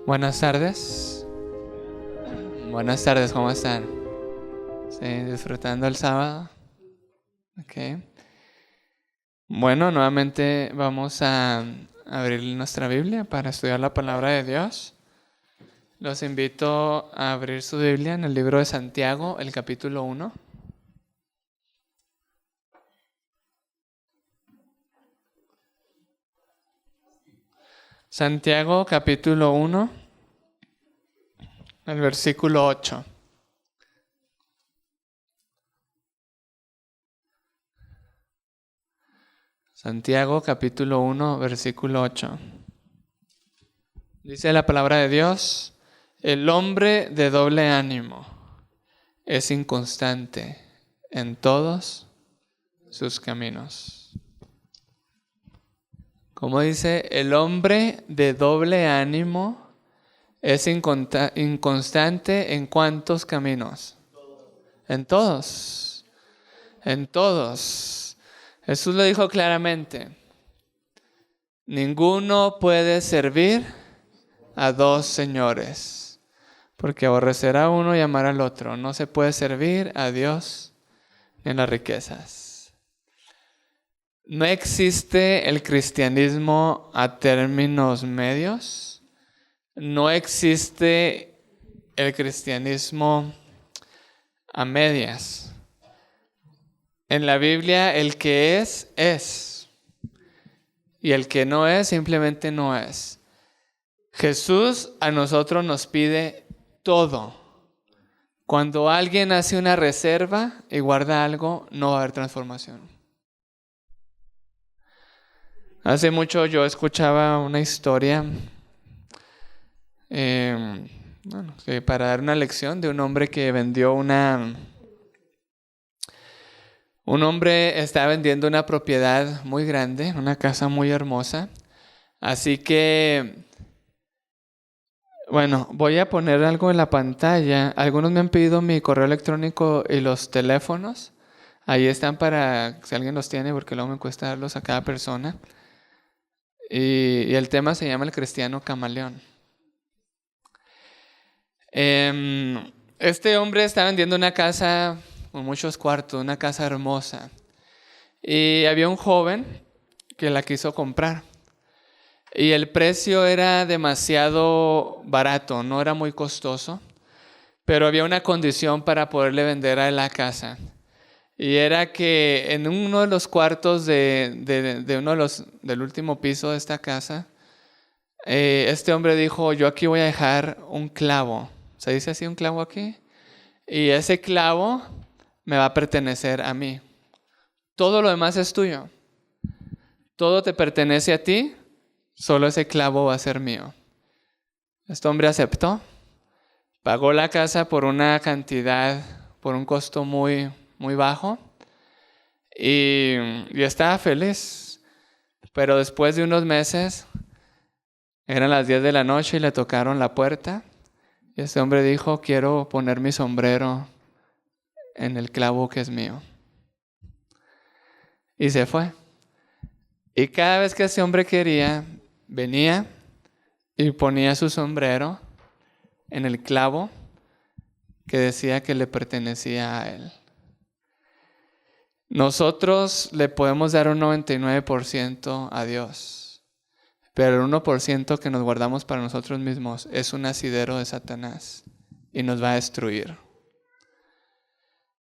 Buenas tardes. Buenas tardes, ¿cómo están? ¿Sí? ¿Disfrutando el sábado? Ok. Bueno, nuevamente vamos a abrir nuestra Biblia para estudiar la palabra de Dios. Los invito a abrir su Biblia en el libro de Santiago, el capítulo 1. Santiago, capítulo 1, el versículo 8. Santiago, capítulo 1, versículo 8. Dice la palabra de Dios: el hombre de doble ánimo es inconstante en todos sus caminos. Como dice, el hombre de doble ánimo es inconstante ¿en cuántos caminos? En todos. En todos. Jesús lo dijo claramente. Ninguno puede servir a dos señores, porque aborrecerá a uno y amará al otro. No se puede servir a Dios ni a las riquezas. No existe el cristianismo a términos medios. No existe el cristianismo a medias. En la Biblia, el que es. Y el que no es, simplemente no es. Jesús a nosotros nos pide todo. Cuando alguien hace una reserva y guarda algo, no va a haber transformación. Hace mucho yo escuchaba una historia, para dar una lección de un hombre que vendió un hombre estaba vendiendo una propiedad muy grande, una casa muy hermosa. Así que, voy a poner algo en la pantalla. Algunos me han pedido mi correo electrónico y los teléfonos. Ahí están para si alguien los tiene, porque luego me cuesta darlos a cada persona. Y el tema se llama El cristiano camaleón. Este hombre está vendiendo una casa con muchos cuartos, una casa hermosa. Y había un joven que la quiso comprar. Y el precio era demasiado barato, no era muy costoso. Pero había una condición para poderle vender a él la casa. Y era que en uno de los cuartos del último piso de esta casa, este hombre dijo: yo aquí voy a dejar un clavo. ¿Se dice así, un clavo aquí? Y ese clavo me va a pertenecer a mí. Todo lo demás es tuyo. Todo te pertenece a ti, solo ese clavo va a ser mío. Este hombre aceptó, pagó la casa por una cantidad, por un costo muy bajo, y estaba feliz. Pero después de unos meses, eran las 10 de la noche y le tocaron la puerta. Y este hombre dijo: quiero poner mi sombrero en el clavo que es mío. Y se fue. Y cada vez que este hombre quería, venía y ponía su sombrero en el clavo que decía que le pertenecía a él. Nosotros le podemos dar un 99% a Dios, pero el 1% que nos guardamos para nosotros mismos es un asidero de Satanás y nos va a destruir.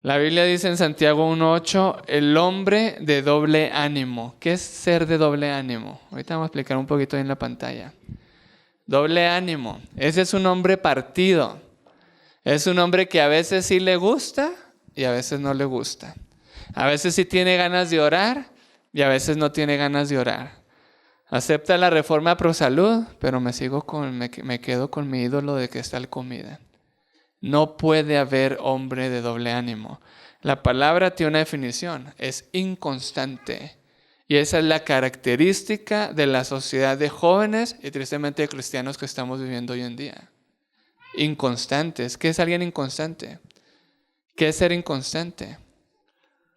La Biblia dice en Santiago 1:8, el hombre de doble ánimo. ¿Qué es ser de doble ánimo? Ahorita vamos a explicar un poquito ahí en la pantalla. Doble ánimo. Ese es un hombre partido. Es un hombre que a veces sí le gusta y a veces no le gusta. A veces sí tiene ganas de orar y a veces no tiene ganas de orar. Acepta la reforma pro salud, pero me quedo con mi ídolo de que está el comida. No puede haber hombre de doble ánimo. La palabra tiene una definición, es inconstante. Y esa es la característica de la sociedad de jóvenes y tristemente de cristianos que estamos viviendo hoy en día. Inconstantes. ¿Qué es alguien inconstante? ¿Qué es ser inconstante?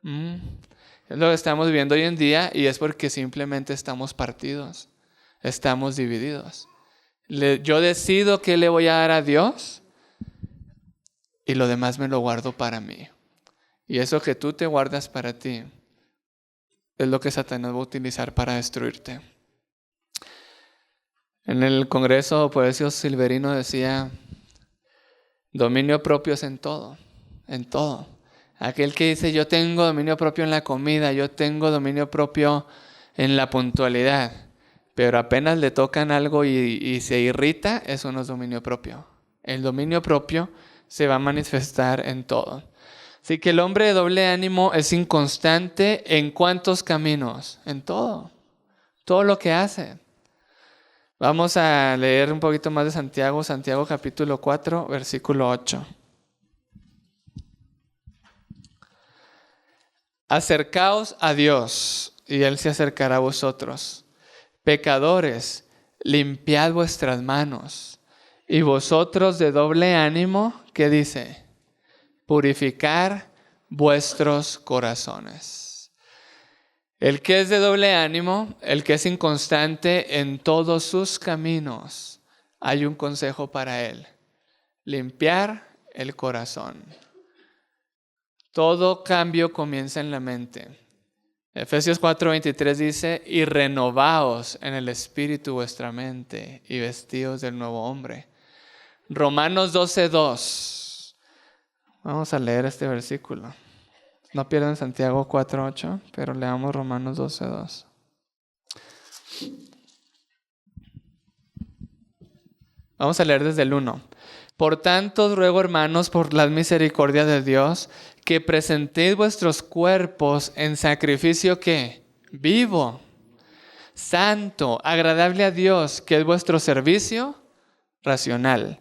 Es lo que estamos viviendo hoy en día y es porque simplemente estamos partidos, estamos divididos. Yo decido qué le voy a dar a Dios y lo demás me lo guardo para mí. Y eso que tú te guardas para ti es lo que Satanás va a utilizar para destruirte. En el Congreso, Poesio Silverino decía, dominio propio es en todo, en todo. Aquel que dice, yo tengo dominio propio en la comida, yo tengo dominio propio en la puntualidad, pero apenas le tocan algo y se irrita, eso no es dominio propio. El dominio propio se va a manifestar en todo. Así que el hombre de doble ánimo es inconstante ¿en cuántos caminos? En todo. Todo lo que hace. Vamos a leer un poquito más de Santiago. Santiago capítulo 4, versículo 8. Acercaos a Dios y Él se acercará a vosotros. Pecadores, limpiad vuestras manos. Y vosotros de doble ánimo, ¿qué dice? Purificar vuestros corazones. El que es de doble ánimo, el que es inconstante en todos sus caminos, hay un consejo para él: limpiar el corazón. Todo cambio comienza en la mente. Efesios 4:23 dice, y renovaos en el espíritu vuestra mente y vestíos del nuevo hombre. Romanos 12:2. Vamos a leer este versículo. No pierdan Santiago 4:8, pero leamos Romanos 12:2. Vamos a leer desde el 1. Por tanto, os ruego, hermanos, por la misericordia de Dios, que presentéis vuestros cuerpos en sacrificio ¿qué? Vivo, santo, agradable a Dios, que es vuestro servicio racional.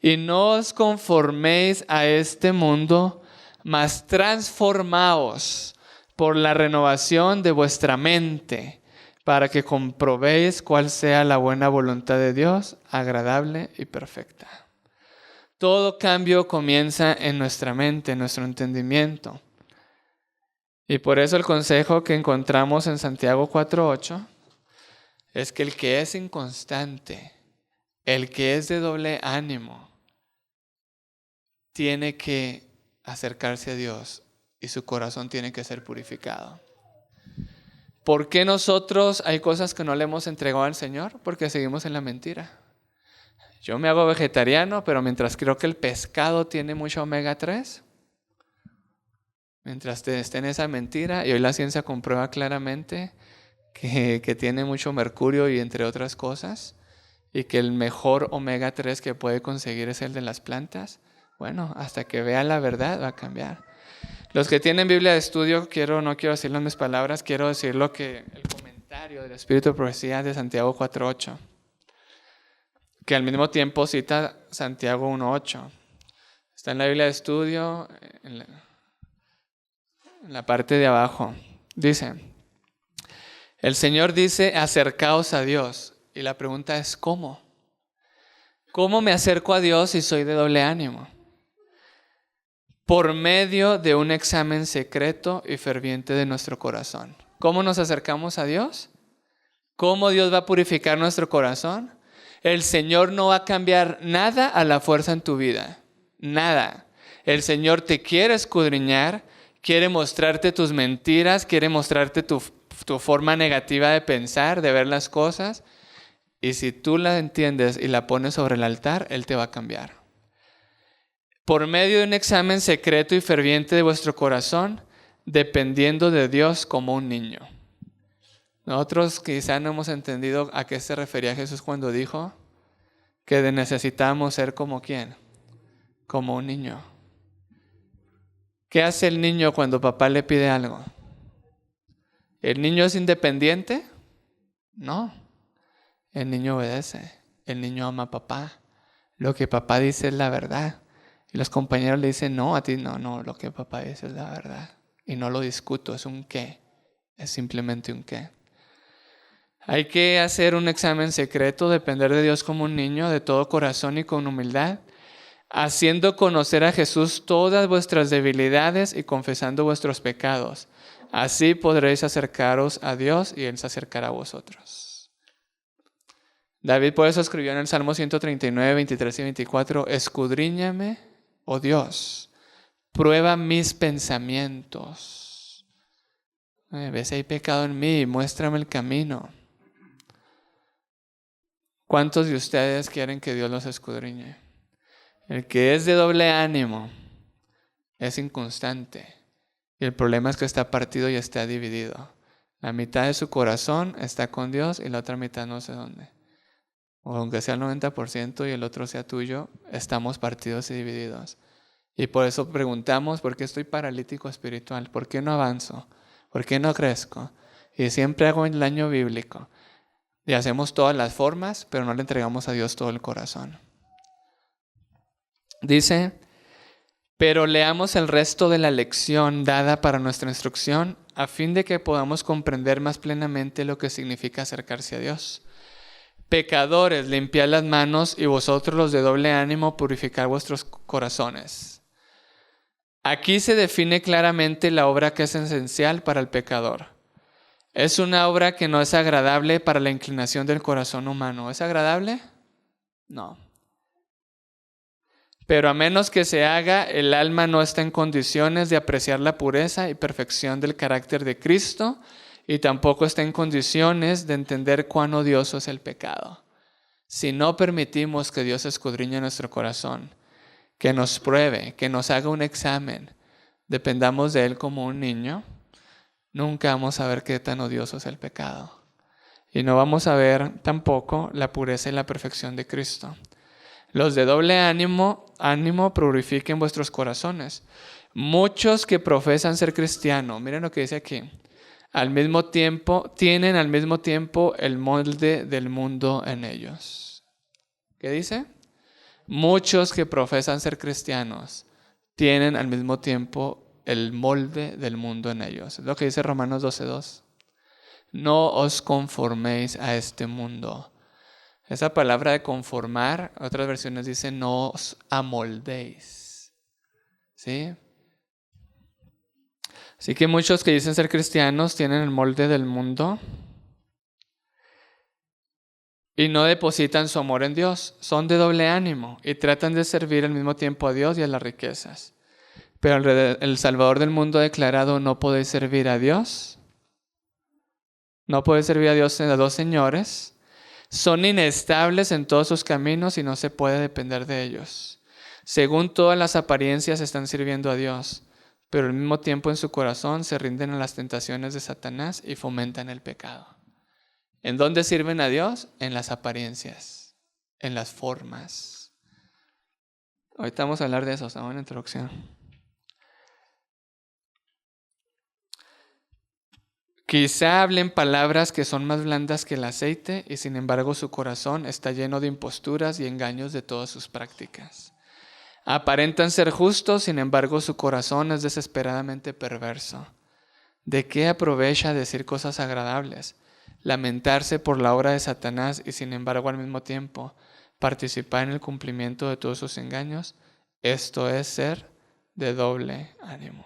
Y no os conforméis a este mundo, mas transformaos por la renovación de vuestra mente, para que comprobéis cuál sea la buena voluntad de Dios, agradable y perfecta. Todo cambio comienza en nuestra mente, en nuestro entendimiento. Y por eso el consejo que encontramos en Santiago 4:8 es que el que es inconstante, el que es de doble ánimo, tiene que acercarse a Dios y su corazón tiene que ser purificado. ¿Por qué nosotros hay cosas que no le hemos entregado al Señor? Porque seguimos en la mentira. Yo me hago vegetariano, pero mientras creo que el pescado tiene mucho omega 3, mientras esté en esa mentira, y hoy la ciencia comprueba claramente que tiene mucho mercurio y entre otras cosas, y que el mejor omega 3 que puede conseguir es el de las plantas. Bueno, hasta que vea la verdad va a cambiar. Los que tienen Biblia de estudio, no quiero decirlo en mis palabras, quiero decir lo que el comentario del Espíritu de Profecía de Santiago 4:8, que al mismo tiempo cita Santiago 1:8. Está en la Biblia de estudio, en la parte de abajo. Dice, el Señor dice, acercaos a Dios. Y la pregunta es, ¿cómo? ¿Cómo me acerco a Dios si soy de doble ánimo? Por medio de un examen secreto y ferviente de nuestro corazón. ¿Cómo nos acercamos a Dios? ¿Cómo Dios va a purificar nuestro corazón? El Señor no va a cambiar nada a la fuerza en tu vida. Nada. El Señor te quiere escudriñar, quiere mostrarte tus mentiras, quiere mostrarte tu forma negativa de pensar, de ver las cosas. Y si tú la entiendes y la pones sobre el altar, Él te va a cambiar. Por medio de un examen secreto y ferviente de vuestro corazón, dependiendo de Dios como un niño. Nosotros quizá no hemos entendido a qué se refería Jesús cuando dijo que necesitamos ser como ¿quién? Como un niño. ¿Qué hace el niño cuando papá le pide algo? ¿El niño es independiente? No. El niño obedece. El niño ama a papá. Lo que papá dice es la verdad. Y los compañeros le dicen, no, a ti no, lo que papá dice es la verdad. Y no lo discuto, es un qué. Es simplemente un qué. Hay que hacer un examen secreto, depender de Dios como un niño, de todo corazón y con humildad, haciendo conocer a Jesús todas vuestras debilidades y confesando vuestros pecados. Así podréis acercaros a Dios y Él se acercará a vosotros. David por eso escribió en el Salmo 139, 23 y 24, escudriñame, oh Dios, prueba mis pensamientos. Ves si hay pecado en mí, muéstrame el camino. ¿Cuántos de ustedes quieren que Dios los escudriñe? El que es de doble ánimo es inconstante. Y el problema es que está partido y está dividido. La mitad de su corazón está con Dios y la otra mitad no sé dónde. O aunque sea el 90% y el otro sea tuyo, estamos partidos y divididos. Y por eso preguntamos, ¿por qué estoy paralítico espiritual? ¿Por qué no avanzo? ¿Por qué no crezco? Y siempre hago el año bíblico. Y hacemos todas las formas, pero no le entregamos a Dios todo el corazón. Dice, pero leamos el resto de la lección dada para nuestra instrucción, a fin de que podamos comprender más plenamente lo que significa acercarse a Dios. Pecadores, limpiad las manos, y vosotros los de doble ánimo, purificad vuestros corazones. Aquí se define claramente la obra que es esencial para el pecador. Es una obra que no es agradable para la inclinación del corazón humano. ¿Es agradable? No. Pero a menos que se haga, el alma no está en condiciones de apreciar la pureza y perfección del carácter de Cristo, y tampoco está en condiciones de entender cuán odioso es el pecado. Si no permitimos que Dios escudriñe nuestro corazón, que nos pruebe, que nos haga un examen, dependamos de Él como un niño, nunca vamos a ver qué tan odioso es el pecado. Y no vamos a ver tampoco la pureza y la perfección de Cristo. Los de doble ánimo purifiquen vuestros corazones. Muchos que profesan ser cristianos, miren lo que dice aquí, tienen al mismo tiempo el molde del mundo en ellos. ¿Qué dice? Muchos que profesan ser cristianos tienen al mismo tiempo el molde del mundo en ellos. Es lo que dice Romanos 12:2. No os conforméis a este mundo. Esa palabra de conformar, otras versiones dicen no os amoldéis. ¿Sí? Así que muchos que dicen ser cristianos tienen el molde del mundo y no depositan su amor en Dios. Son de doble ánimo y tratan de servir al mismo tiempo a Dios y a las riquezas. Pero el Salvador del mundo ha declarado, no podéis servir a Dios. No podéis servir a Dios a dos señores. Son inestables en todos sus caminos y no se puede depender de ellos. Según todas las apariencias están sirviendo a Dios, pero al mismo tiempo en su corazón se rinden a las tentaciones de Satanás y fomentan el pecado. ¿En dónde sirven a Dios? En las apariencias, en las formas. Ahorita vamos a hablar de eso, estamos en la introducción. Quizá hablen palabras que son más blandas que el aceite y sin embargo su corazón está lleno de imposturas y engaños de todas sus prácticas. Aparentan ser justos, sin embargo su corazón es desesperadamente perverso. ¿De qué aprovecha decir cosas agradables? Lamentarse por la obra de Satanás y sin embargo al mismo tiempo participar en el cumplimiento de todos sus engaños. Esto es ser de doble ánimo.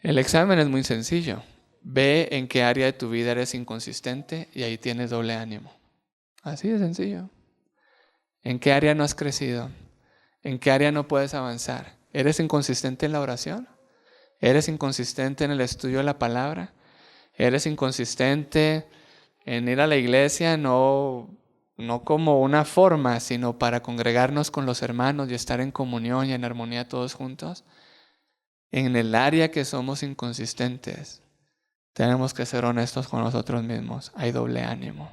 El examen es muy sencillo. Ve en qué área de tu vida eres inconsistente y ahí tienes doble ánimo. Así de sencillo. ¿En qué área no has crecido? ¿En qué área no puedes avanzar? ¿Eres inconsistente en la oración? ¿Eres inconsistente en el estudio de la palabra? ¿Eres inconsistente en ir a la iglesia no como una forma, sino para congregarnos con los hermanos y estar en comunión y en armonía todos juntos? En el área que somos inconsistentes, tenemos que ser honestos con nosotros mismos. Hay doble ánimo.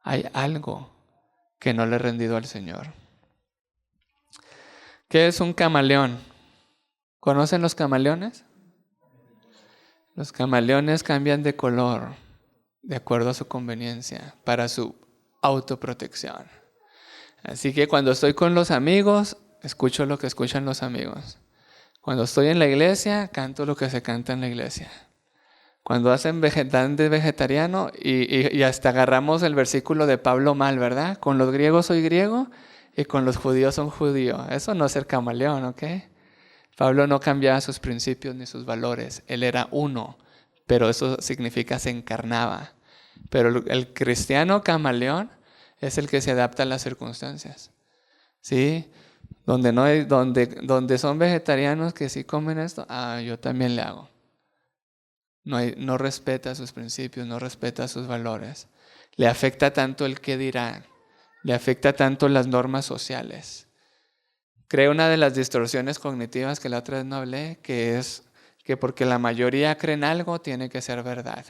Hay algo que no le he rendido al Señor. ¿Qué es un camaleón? ¿Conocen los camaleones? Los camaleones cambian de color de acuerdo a su conveniencia para su autoprotección. Así que cuando estoy con los amigos, escucho lo que escuchan los amigos. Cuando estoy en la iglesia, canto lo que se canta en la iglesia. Cuando dan de vegetariano y hasta agarramos el versículo de Pablo mal, ¿verdad? Con los griegos soy griego y con los judíos son judío. Eso no es ser camaleón, ¿ok? Pablo no cambiaba sus principios ni sus valores. Él era uno, pero eso significa se encarnaba. Pero el cristiano camaleón es el que se adapta a las circunstancias. ¿Sí? Donde son vegetarianos que sí comen esto, yo también le hago. No respeta sus principios, no respeta sus valores. Le afecta tanto el qué dirán, le afecta tanto las normas sociales. Creo una de las distorsiones cognitivas que la otra vez no hablé, que es que porque la mayoría cree en algo, tiene que ser verdad.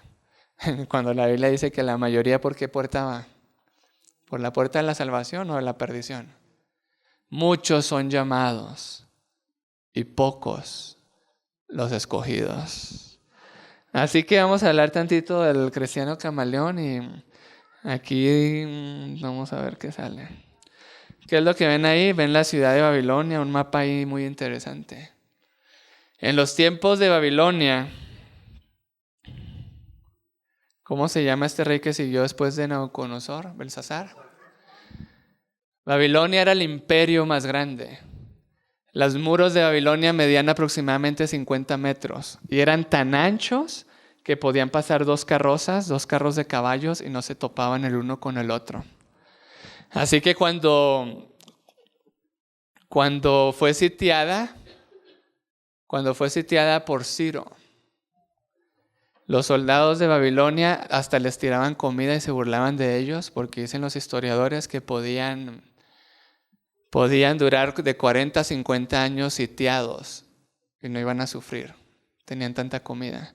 Cuando la Biblia dice que la mayoría, ¿por qué puerta va? ¿Por la puerta de la salvación o de la perdición? Muchos son llamados y pocos los escogidos. Así que vamos a hablar tantito del cristiano camaleón y aquí vamos a ver qué sale. ¿Qué es lo que ven ahí? Ven la ciudad de Babilonia, un mapa ahí muy interesante. En los tiempos de Babilonia, ¿cómo se llama este rey que siguió después de Nabucodonosor? Belsasar. Babilonia era el imperio más grande. Los muros de Babilonia medían aproximadamente 50 metros y eran tan anchos que podían pasar dos carros de caballos y no se topaban el uno con el otro. Así que cuando fue sitiada por Ciro, los soldados de Babilonia hasta les tiraban comida y se burlaban de ellos porque dicen los historiadores que podían durar de 40 a 50 años sitiados y no iban a sufrir. Tenían tanta comida.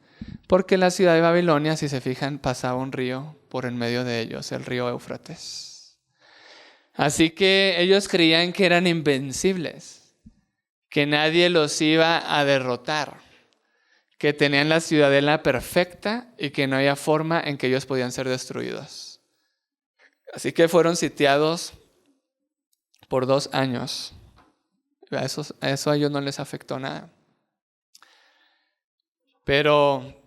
Porque la ciudad de Babilonia, si se fijan, pasaba un río por en medio de ellos, el río Éufrates. Así que ellos creían que eran invencibles, que nadie los iba a derrotar, que tenían la ciudadela perfecta y que no había forma en que ellos podían ser destruidos. Así que fueron sitiados por 2 años. Eso a ellos no les afectó nada. Pero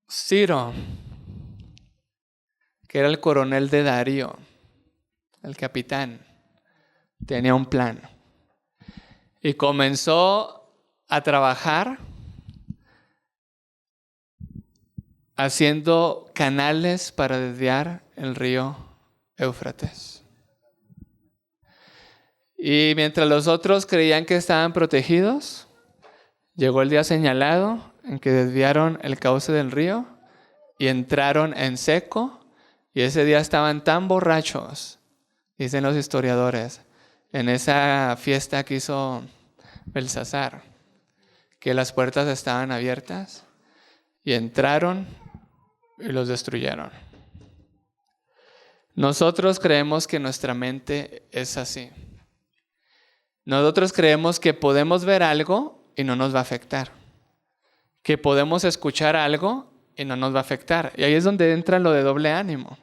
Ciro, que era el coronel de Darío, el capitán, tenía un plan. Y comenzó a trabajar haciendo canales para desviar el río Éufrates. Y mientras los otros creían que estaban protegidos, llegó el día señalado en que desviaron el cauce del río y entraron en seco. Y ese día estaban tan borrachos, dicen los historiadores, en esa fiesta que hizo Belsasar, que las puertas estaban abiertas y entraron y los destruyeron. Nosotros creemos que nuestra mente es así. Nosotros creemos que podemos ver algo y no nos va a afectar. Que podemos escuchar algo y no nos va a afectar. Y ahí es donde entra lo de doble ánimo.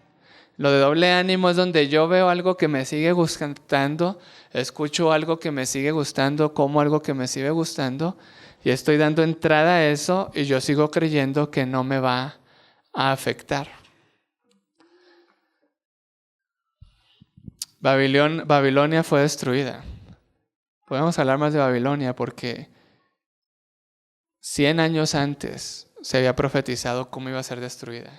Lo de doble ánimo es donde yo veo algo que me sigue gustando, escucho algo que me sigue gustando, como algo que me sigue gustando y estoy dando entrada a eso y yo sigo creyendo que no me va a afectar. Babilonia fue destruida. Podemos hablar más de Babilonia porque 100 años antes se había profetizado cómo iba a ser destruida.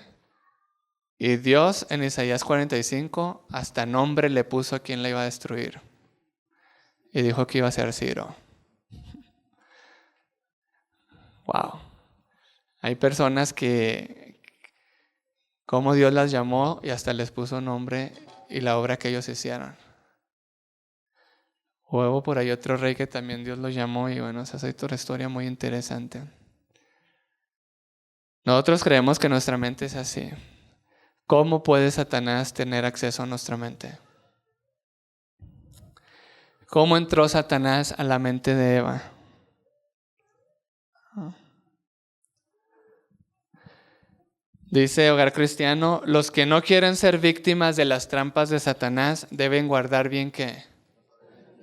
Y Dios en Isaías 45 hasta nombre le puso a quien la iba a destruir. Y dijo que iba a ser Ciro. Wow. Hay personas que, como Dios las llamó y hasta les puso nombre y la obra que ellos hicieron. Hubo por ahí otro rey que también Dios lo llamó y bueno, esa es otra historia muy interesante. Nosotros creemos que nuestra mente es así. ¿Cómo puede Satanás tener acceso a nuestra mente? ¿Cómo entró Satanás a la mente de Eva? Dice Hogar Cristiano, los que no quieren ser víctimas de las trampas de Satanás deben guardar bien ¿qué?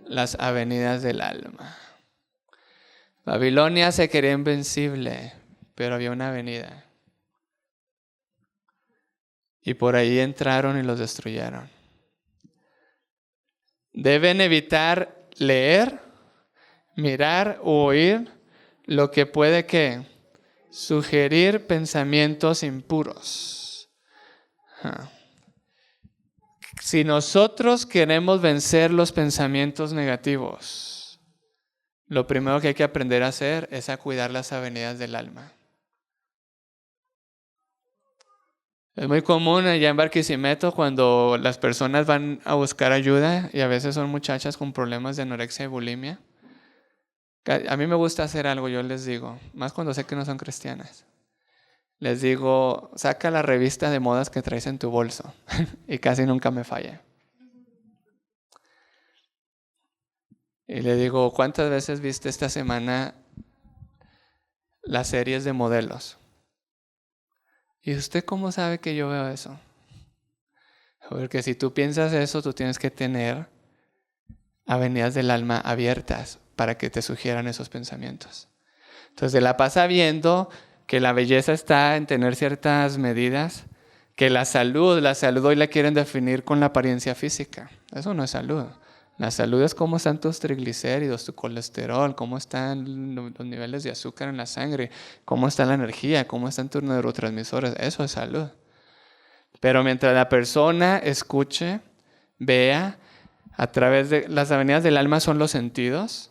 Las avenidas del alma. Babilonia se quería invencible, pero había una avenida. Y por ahí entraron y los destruyeron. Deben evitar leer, mirar o oír lo que puede ¿qué? Sugerir pensamientos impuros. Ah. Si nosotros queremos vencer los pensamientos negativos, lo primero que hay que aprender a hacer es a cuidar las avenidas del alma. Es muy común allá en Barquisimeto cuando las personas van a buscar ayuda y a veces son muchachas con problemas de anorexia y bulimia. A mí me gusta hacer algo, yo les digo, más cuando sé que no son cristianas. Les digo, saca la revista de modas que traes en tu bolso y casi nunca me falla. Y le digo, ¿cuántas veces viste esta semana las series de modelos? ¿Y usted cómo sabe que yo veo eso? Porque si tú piensas eso, tú tienes que tener avenidas del alma abiertas para que te sugieran esos pensamientos. Entonces, te la pasa viendo que la belleza está en tener ciertas medidas, que la salud hoy la quieren definir con la apariencia física. Eso no es salud. La salud es cómo están tus triglicéridos, tu colesterol, cómo están los niveles de azúcar en la sangre, cómo está la energía, cómo están tus neurotransmisores. Eso es salud. Pero mientras la persona escuche, vea, a través de las avenidas del alma son los sentidos,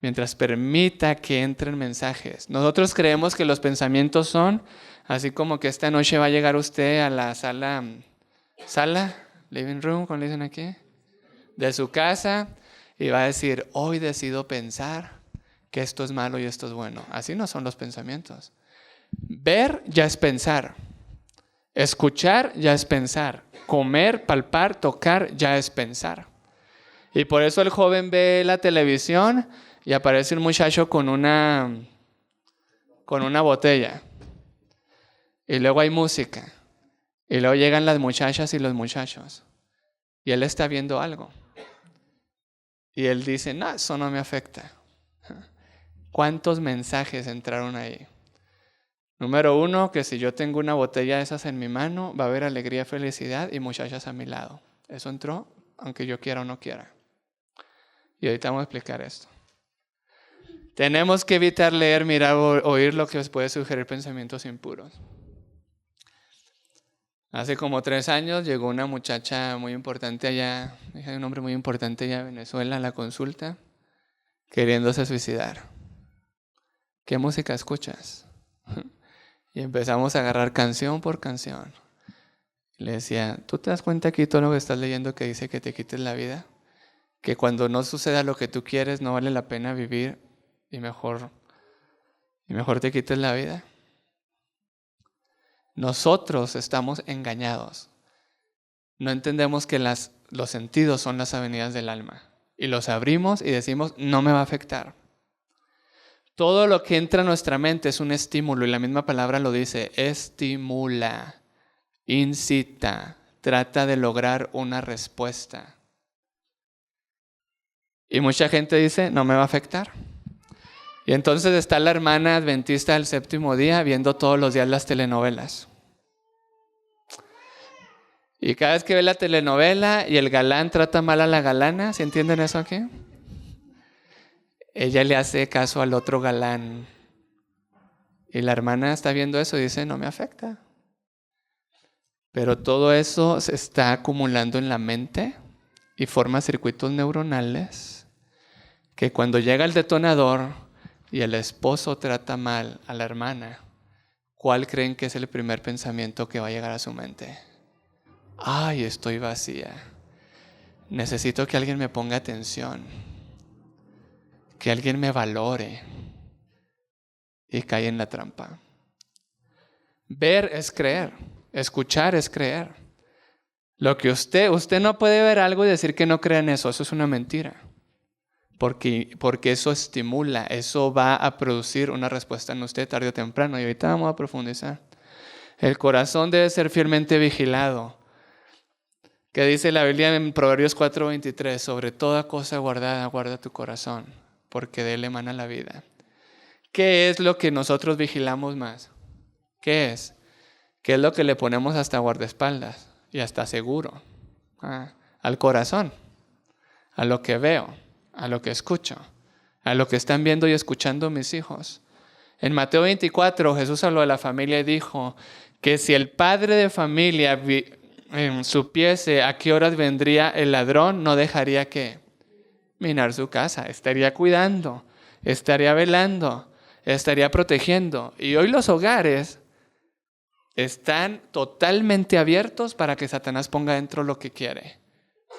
mientras permita que entren mensajes. Nosotros creemos que los pensamientos son, así como que esta noche va a llegar usted a la sala, living room, como le dicen aquí, de su casa, y va a decir, hoy decido pensar que esto es malo y esto es bueno. Así no son los pensamientos. Ver ya es pensar. Escuchar ya es pensar. Comer, palpar, tocar ya es pensar. Y por eso el joven ve la televisión y aparece un muchacho con una botella. Y luego hay música. Y luego llegan las muchachas y los muchachos. Y él está viendo algo. Y él dice, no, eso no me afecta. ¿Cuántos mensajes entraron ahí? Número 1, que si yo tengo una botella de esas en mi mano, va a haber alegría, felicidad y muchachas a mi lado. Eso entró, aunque yo quiera o no quiera. Y ahorita vamos a explicar esto. Tenemos que evitar leer, mirar o oír lo que os puede sugerir pensamientos impuros. Hace como 3 años llegó una muchacha muy importante allá, hija de un hombre muy importante allá en Venezuela, a la consulta, queriéndose suicidar. ¿Qué música escuchas? Y empezamos a agarrar canción por canción. Le decía, ¿tú te das cuenta aquí todo lo que estás leyendo que dice que te quites la vida? Que cuando no suceda lo que tú quieres no vale la pena vivir y mejor te quites la vida. Nosotros estamos engañados. No entendemos que los sentidos son las avenidas del alma. Y los abrimos y decimos, no me va a afectar. Todo lo que entra a nuestra mente es un estímulo y la misma palabra lo dice, estimula, incita, trata de lograr una respuesta. Y mucha gente dice, no me va a afectar. Y entonces está la hermana adventista del séptimo día viendo todos los días las telenovelas. Y cada vez que ve la telenovela y el galán trata mal a la galana, ¿sí entienden eso aquí? Ella le hace caso al otro galán. Y la hermana está viendo eso y dice, no me afecta. Pero todo eso se está acumulando en la mente y forma circuitos neuronales que cuando llega el detonador y el esposo trata mal a la hermana, ¿cuál creen que es el primer pensamiento que va a llegar a su mente? Ay, estoy vacía. Necesito que alguien me ponga atención. Que alguien me valore. Y cae en la trampa. Ver es creer. Escuchar es creer. Lo que usted no puede ver algo y decir que no cree en eso. Eso es una mentira. Porque eso estimula, eso va a producir una respuesta en usted tarde o temprano. Y ahorita vamos a profundizar. El corazón debe ser fielmente vigilado. ¿Qué dice la Biblia en Proverbios 4:23? Sobre toda cosa guardada, guarda tu corazón, porque de él emana la vida. ¿Qué es lo que nosotros vigilamos más? ¿Qué es? ¿Qué es lo que le ponemos hasta guardaespaldas y hasta seguro? Al corazón, a lo que veo, a lo que escucho, a lo que están viendo y escuchando mis hijos. En Mateo 24 Jesús habló de la familia y dijo que si el padre de familia supiese a qué horas vendría el ladrón, no dejaría que minar su casa, estaría cuidando, estaría velando, estaría protegiendo. Y hoy los hogares están totalmente abiertos para que Satanás ponga dentro lo que quiere.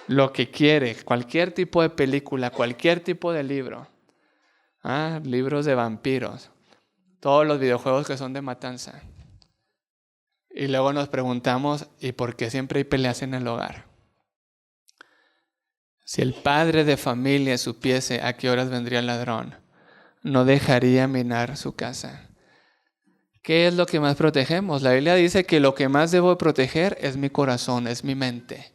Lo que quiere, cualquier tipo de película, cualquier tipo de libro. Libros de vampiros, todos los videojuegos que son de matanza. Y luego nos preguntamos, ¿y por qué siempre hay peleas en el hogar? Si el padre de familia supiese a qué horas vendría el ladrón, no dejaría minar su casa. ¿Qué es lo que más protegemos? La Biblia dice que lo que más debo proteger es mi corazón, es mi mente.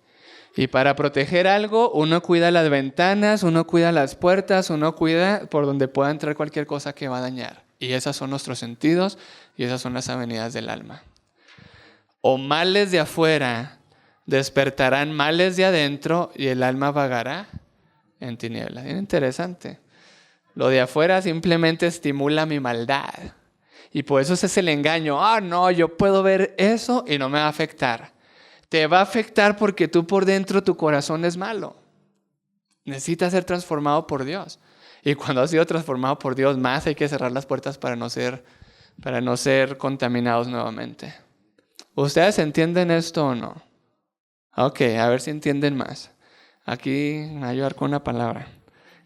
Y para proteger algo, uno cuida las ventanas, uno cuida las puertas, uno cuida por donde pueda entrar cualquier cosa que va a dañar. Y esas son nuestros sentidos y esas son las avenidas del alma. O males de afuera despertarán males de adentro y el alma vagará en tinieblas. Bien interesante. Lo de afuera simplemente estimula mi maldad. Y por eso ese es el engaño. No, yo puedo ver eso y no me va a afectar. Te va a afectar porque tú por dentro tu corazón es malo. Necesitas ser transformado por Dios. Y cuando has sido transformado por Dios, más hay que cerrar las puertas para no ser contaminados nuevamente. ¿Ustedes entienden esto o no? Ok, a ver si entienden más. Aquí me voy a ayudar con una palabra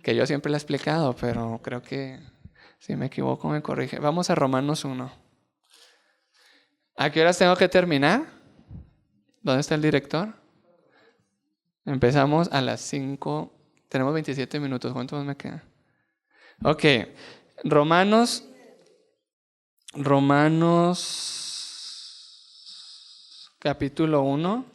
que yo siempre la he explicado, pero creo que si me equivoco me corrige. Vamos a Romanos 1. ¿A qué horas tengo que terminar? ¿Dónde está el director? Empezamos a las 5. Tenemos 27 minutos. ¿Cuánto más me queda? Ok. Romanos capítulo 1.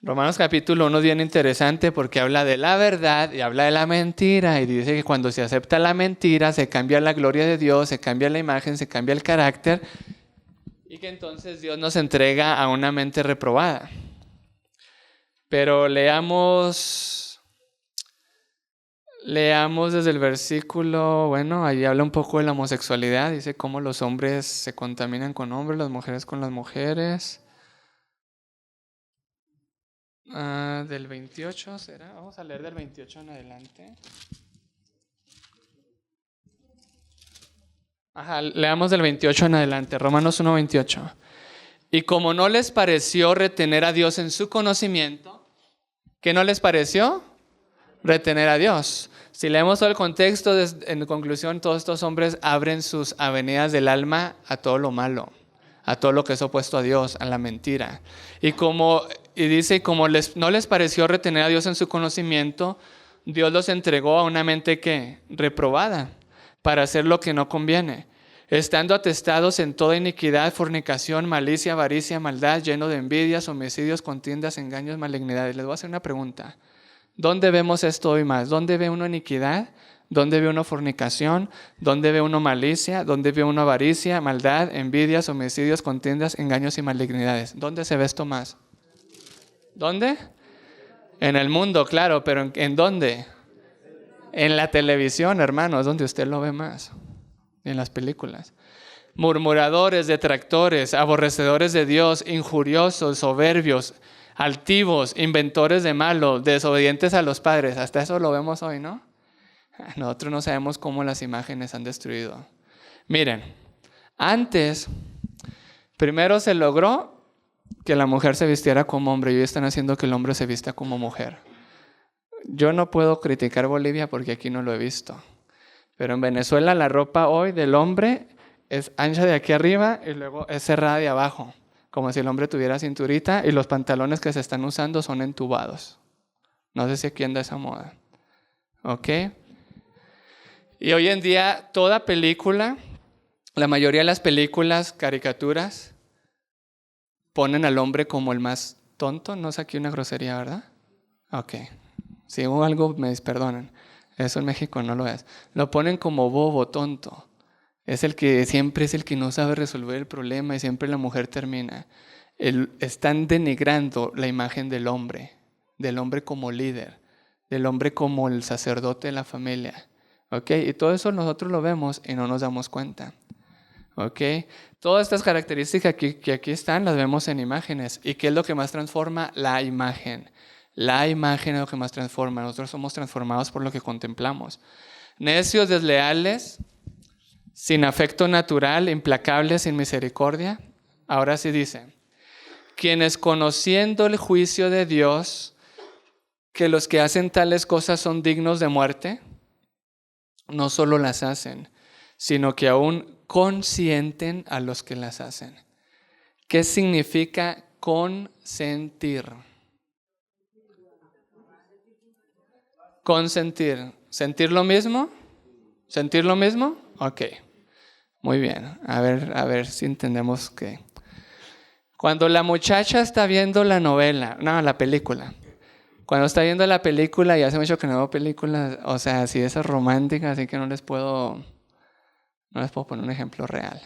Romanos capítulo 1 es bien interesante porque habla de la verdad y habla de la mentira y dice que cuando se acepta la mentira se cambia la gloria de Dios, se cambia la imagen, se cambia el carácter y que entonces Dios nos entrega a una mente reprobada. Pero leamos desde el versículo, ahí habla un poco de la homosexualidad, dice cómo los hombres se contaminan con hombres, las mujeres con las mujeres. Del 28 será, vamos a leer del 28 en adelante. Leamos del 28 en adelante, Romanos 1:28. Y como no les pareció retener a Dios en su conocimiento, ¿qué no les pareció? Retener a Dios. Si leemos todo el contexto, en conclusión, todos estos hombres abren sus avenidas del alma a todo lo malo, a todo lo que es opuesto a Dios, a la mentira. Y dice, como no les pareció retener a Dios en su conocimiento, Dios los entregó a una mente que reprobada para hacer lo que no conviene, estando atestados en toda iniquidad, fornicación, malicia, avaricia, maldad, lleno de envidias, homicidios, contiendas, engaños, malignidades. Les voy a hacer una pregunta. ¿Dónde vemos esto hoy más? ¿Dónde ve uno iniquidad? ¿Dónde ve uno fornicación? ¿Dónde ve uno malicia? ¿Dónde ve uno avaricia, maldad, envidias, homicidios, contiendas, engaños y malignidades? ¿Dónde se ve esto más? ¿Dónde? En el mundo, claro, pero ¿en dónde? En la televisión, hermano, es donde usted lo ve más. En las películas. Murmuradores, detractores, aborrecedores de Dios, injuriosos, soberbios, altivos, inventores de malo, desobedientes a los padres. Hasta eso lo vemos hoy, ¿no? Nosotros no sabemos cómo las imágenes han destruido. Miren, antes, primero se logró que la mujer se vistiera como hombre y hoy están haciendo que el hombre se vista como mujer. Yo no puedo criticar Bolivia porque aquí no lo he visto. Pero en Venezuela la ropa hoy del hombre es ancha de aquí arriba y luego es cerrada de abajo, como si el hombre tuviera cinturita y los pantalones que se están usando son entubados. No sé si aquí anda esa moda. ¿Ok? Y hoy en día toda película, la mayoría de las películas, caricaturas, ponen al hombre como el más tonto. No es aquí una grosería, ¿verdad? Ok. Si hubo algo, me perdonan. Eso en México no lo es. Lo ponen como bobo, tonto. Siempre es el que no sabe resolver el problema y siempre la mujer termina. Están denigrando la imagen del hombre como líder, del hombre como el sacerdote de la familia. ¿Ok? Y todo eso nosotros lo vemos y no nos damos cuenta. ¿Ok? Todas estas características que aquí están las vemos en imágenes. ¿Y qué es lo que más transforma? La imagen. La imagen es lo que más transforma. Nosotros somos transformados por lo que contemplamos. Necios, desleales, sin afecto natural, implacables, sin misericordia. Ahora sí dice, quienes conociendo el juicio de Dios, que los que hacen tales cosas son dignos de muerte, no solo las hacen, sino que aún consienten a los que las hacen. ¿Qué significa consentir? Consentir. ¿Sentir lo mismo? ¿Sentir lo mismo? Ok. Muy bien. A ver si entendemos que... Cuando la muchacha está viendo la película. Cuando está viendo la película, y hace mucho que no veo películas, o sea, si esas románticas, así que no les puedo poner un ejemplo real.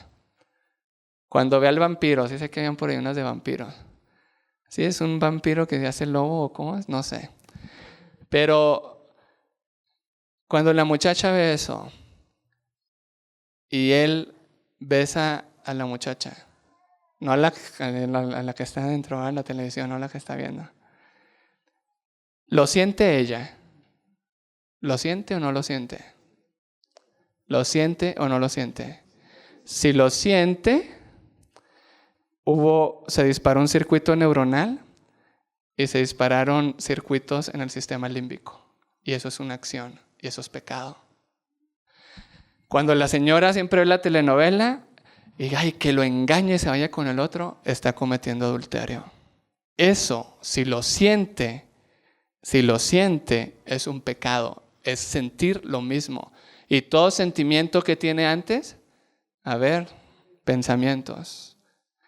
Cuando ve al vampiro, sí sé que habían por ahí unas de vampiros. ¿Sí es un vampiro que se hace lobo o cómo es? No sé. Pero cuando la muchacha ve eso y él besa a la muchacha, no a la que está dentro de la televisión, no a la que está viendo. ¿Lo siente ella? ¿Lo siente o no lo siente? ¿Lo siente o no lo siente? Si lo siente, se disparó un circuito neuronal y se dispararon circuitos en el sistema límbico. Y eso es una acción, y eso es pecado. Cuando la señora siempre ve la telenovela y que lo engañe y se vaya con el otro, está cometiendo adulterio. Eso, si lo siente, es un pecado, es sentir lo mismo. Y todo sentimiento que tiene antes, pensamientos.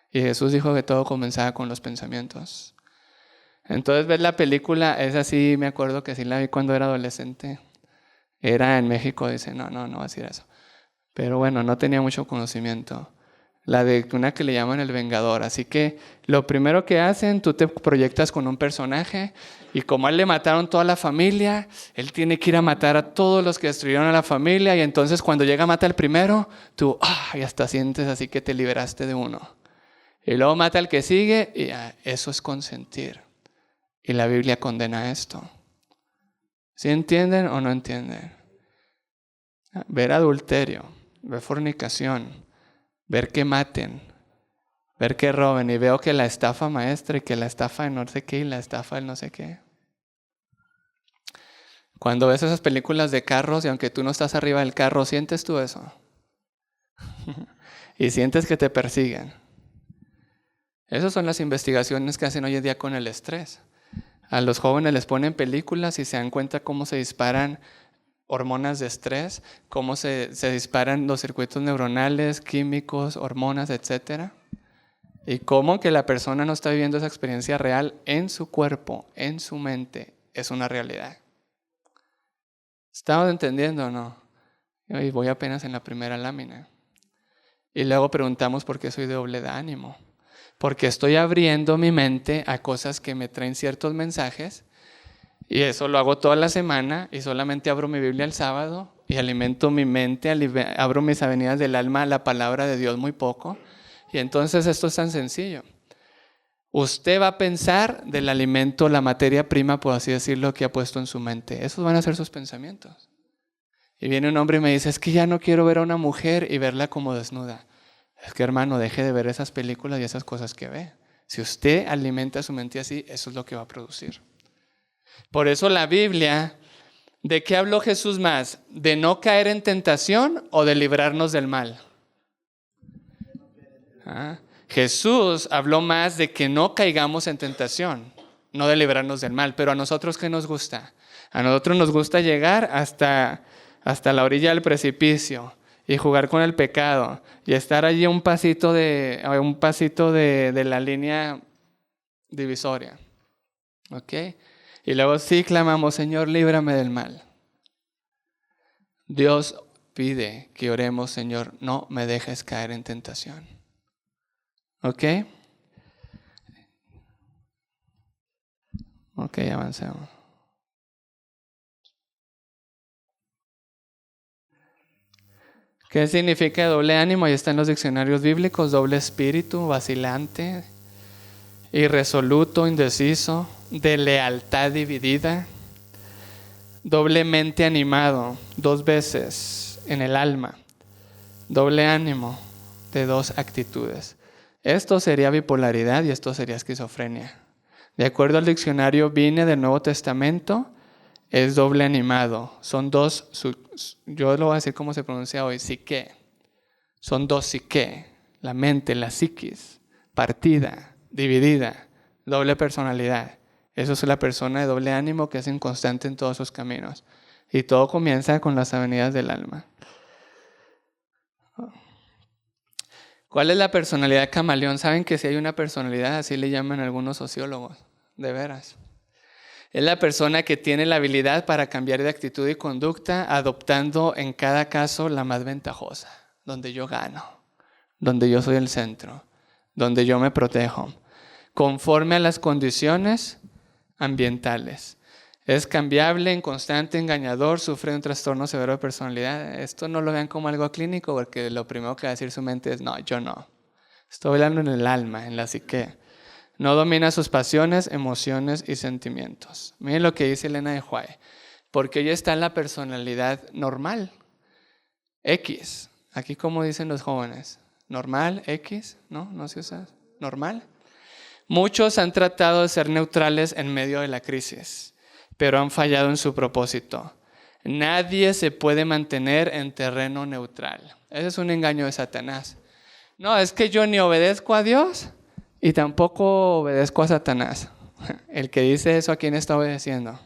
Y Jesús dijo que todo comenzaba con los pensamientos. Entonces ves la película, es así, me acuerdo que sí la vi cuando era adolescente. Era en México, dice, no va a decir eso. Pero bueno, no tenía mucho conocimiento. La de una que le llaman el Vengador. Así que lo primero que hacen, tú te proyectas con un personaje y como a él le mataron toda la familia, él tiene que ir a matar a todos los que destruyeron a la familia y entonces cuando llega a matar al primero, tú ya hasta sientes así que te liberaste de uno. Y luego mata al que sigue y eso es consentir. Y la Biblia condena esto. ¿Sí entienden o no entienden? Ver adulterio, ver fornicación, ver que maten, ver que roben. Y veo que la estafa maestra y que la estafa de no sé qué y la estafa del no sé qué. Cuando ves esas películas de carros y aunque tú no estás arriba del carro, ¿sientes tú eso? Y sientes que te persiguen. Esas son las investigaciones que hacen hoy en día con el estrés. A los jóvenes les ponen películas y se dan cuenta cómo se disparan hormonas de estrés, cómo se disparan los circuitos neuronales, químicos, hormonas, etc. Y cómo que la persona no está viviendo esa experiencia real en su cuerpo, en su mente, es una realidad. ¿Estamos entendiendo o no? Y voy apenas en la primera lámina. Y luego preguntamos por qué soy de doble de ánimo. Porque estoy abriendo mi mente a cosas que me traen ciertos mensajes. Y eso lo hago toda la semana y solamente abro mi Biblia el sábado y alimento mi mente, abro mis avenidas del alma a la palabra de Dios muy poco. Y entonces esto es tan sencillo. Usted va a pensar del alimento, la materia prima, por así decirlo, que ha puesto en su mente. Esos van a ser sus pensamientos. Y viene un hombre y me dice, es que ya no quiero ver a una mujer y verla como desnuda. Es que hermano, deje de ver esas películas y esas cosas que ve. Si usted alimenta su mente así, eso es lo que va a producir. Por eso la Biblia, ¿de qué habló Jesús más? ¿De no caer en tentación o de librarnos del mal? Jesús habló más de que no caigamos en tentación, no de librarnos del mal. Pero a nosotros, ¿qué nos gusta? A nosotros nos gusta llegar hasta la orilla del precipicio y jugar con el pecado y estar allí a un pasito de la línea divisoria. ¿Ok? Y luego sí clamamos, Señor, líbrame del mal. Dios pide que oremos, Señor, no me dejes caer en tentación. ¿Ok? Ok, avancemos. Ok, ¿Qué significa doble ánimo? Ahí están los diccionarios bíblicos: doble espíritu, vacilante, irresoluto, indeciso, de lealtad dividida, doblemente animado, 2 veces en el alma, doble ánimo de 2 actitudes. Esto sería bipolaridad y esto sería esquizofrenia. De acuerdo al diccionario Vine del Nuevo Testamento, es doble animado. Son 2, yo lo voy a decir como se pronuncia hoy, psique. Son 2 psique, la mente, la psiquis, partida, dividida, doble personalidad. Eso es la persona de doble ánimo que es inconstante en todos sus caminos. Y todo comienza con las avenidas del alma. ¿Cuál es la personalidad camaleón? Saben que si hay una personalidad, así le llaman algunos sociólogos, de veras. Es la persona que tiene la habilidad para cambiar de actitud y conducta, adoptando en cada caso la más ventajosa, donde yo gano, donde yo soy el centro, donde yo me protejo, conforme a las condiciones ambientales. Es cambiable, inconstante, engañador, sufre de un trastorno severo de personalidad. Esto no lo vean como algo clínico, porque lo primero que va a decir su mente es: no, yo no. Estoy hablando en el alma, en la psique. No domina sus pasiones, emociones y sentimientos. Miren lo que dice Elena de White. Porque ella está en la personalidad normal. X. Aquí como dicen los jóvenes. Normal, X. No se usa. Normal. Muchos han tratado de ser neutrales en medio de la crisis, pero han fallado en su propósito. Nadie se puede mantener en terreno neutral. Ese es un engaño de Satanás. No, es que yo ni obedezco a Dios y tampoco obedezco a Satanás. El que dice eso, ¿a quién está obedeciendo?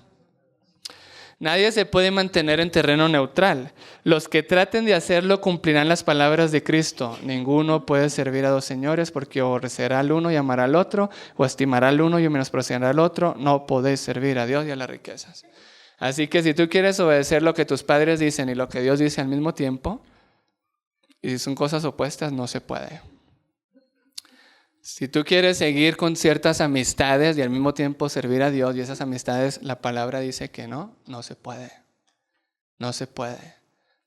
Nadie se puede mantener en terreno neutral. Los que traten de hacerlo cumplirán las palabras de Cristo. Ninguno puede servir a 2 señores, porque o aborrecerá al uno y amará al otro, o estimará al uno y menospreciará al otro. No podéis servir a Dios y a las riquezas. Así que si tú quieres obedecer lo que tus padres dicen y lo que Dios dice al mismo tiempo, y son cosas opuestas, no se puede. Si tú quieres seguir con ciertas amistades y al mismo tiempo servir a Dios, y esas amistades, la palabra dice que no se puede. No se puede.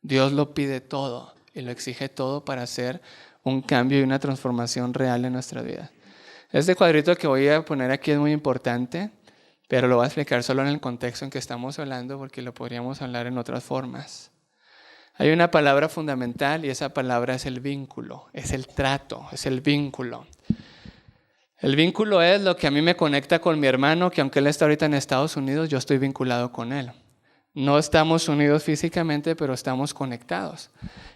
Dios lo pide todo y lo exige todo para hacer un cambio y una transformación real en nuestra vida. Este cuadrito que voy a poner aquí es muy importante, pero lo voy a explicar solo en el contexto en que estamos hablando, porque lo podríamos hablar en otras formas. Hay una palabra fundamental y esa palabra es el vínculo, es el trato, es el vínculo. El vínculo es lo que a mí me conecta con mi hermano, que aunque él está ahorita en Estados Unidos, yo estoy vinculado con él. No estamos unidos físicamente, pero estamos conectados.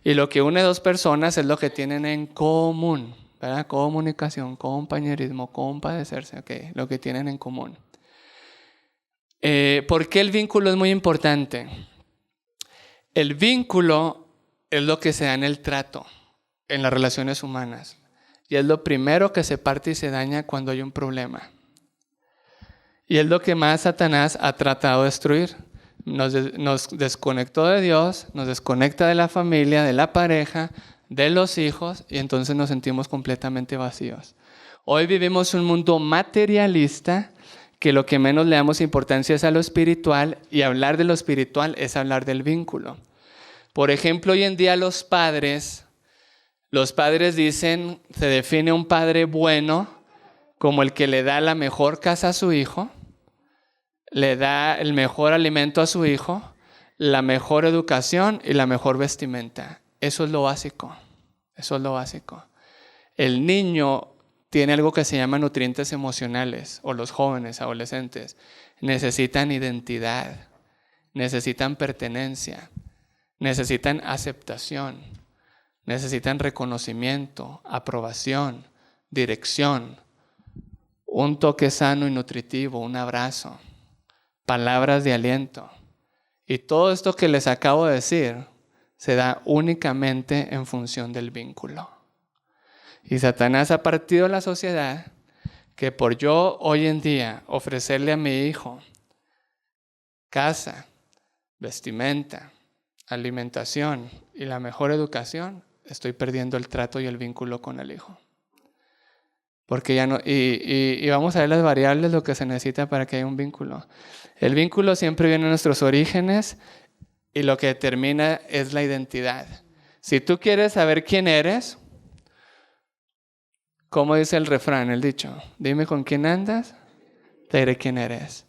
Y lo que une 2 personas es lo que tienen en común, ¿verdad? Comunicación, compañerismo, compadecerse, okay, lo que tienen en común. ¿Por qué el vínculo es muy importante? El vínculo es lo que se da en el trato, en las relaciones humanas. Y es lo primero que se parte y se daña cuando hay un problema. Y es lo que más Satanás ha tratado de destruir. Nos desconectó de Dios, nos desconecta de la familia, de la pareja, de los hijos, y entonces nos sentimos completamente vacíos. Hoy vivimos un mundo materialista, que lo que menos le damos importancia es a lo espiritual, y hablar de lo espiritual es hablar del vínculo. Por ejemplo, hoy en día los padres dicen, se define un padre bueno como el que le da la mejor casa a su hijo, le da el mejor alimento a su hijo, la mejor educación y la mejor vestimenta. Eso es lo básico. Eso es lo básico. El niño tiene algo que se llama nutrientes emocionales, o los jóvenes, adolescentes, necesitan identidad, necesitan pertenencia, necesitan aceptación, necesitan reconocimiento, aprobación, dirección, un toque sano y nutritivo, un abrazo, palabras de aliento. Y todo esto que les acabo de decir se da únicamente en función del vínculo. Y Satanás ha partido de la sociedad que por yo hoy en día ofrecerle a mi hijo casa, vestimenta, alimentación y la mejor educación, estoy perdiendo el trato y el vínculo con el hijo. Porque ya no, y vamos a ver las variables, lo que se necesita para que haya un vínculo. El vínculo siempre viene de nuestros orígenes y lo que determina es la identidad. Si tú quieres saber quién eres, ¿cómo dice el refrán, el dicho? Dime con quién andas, te diré quién eres.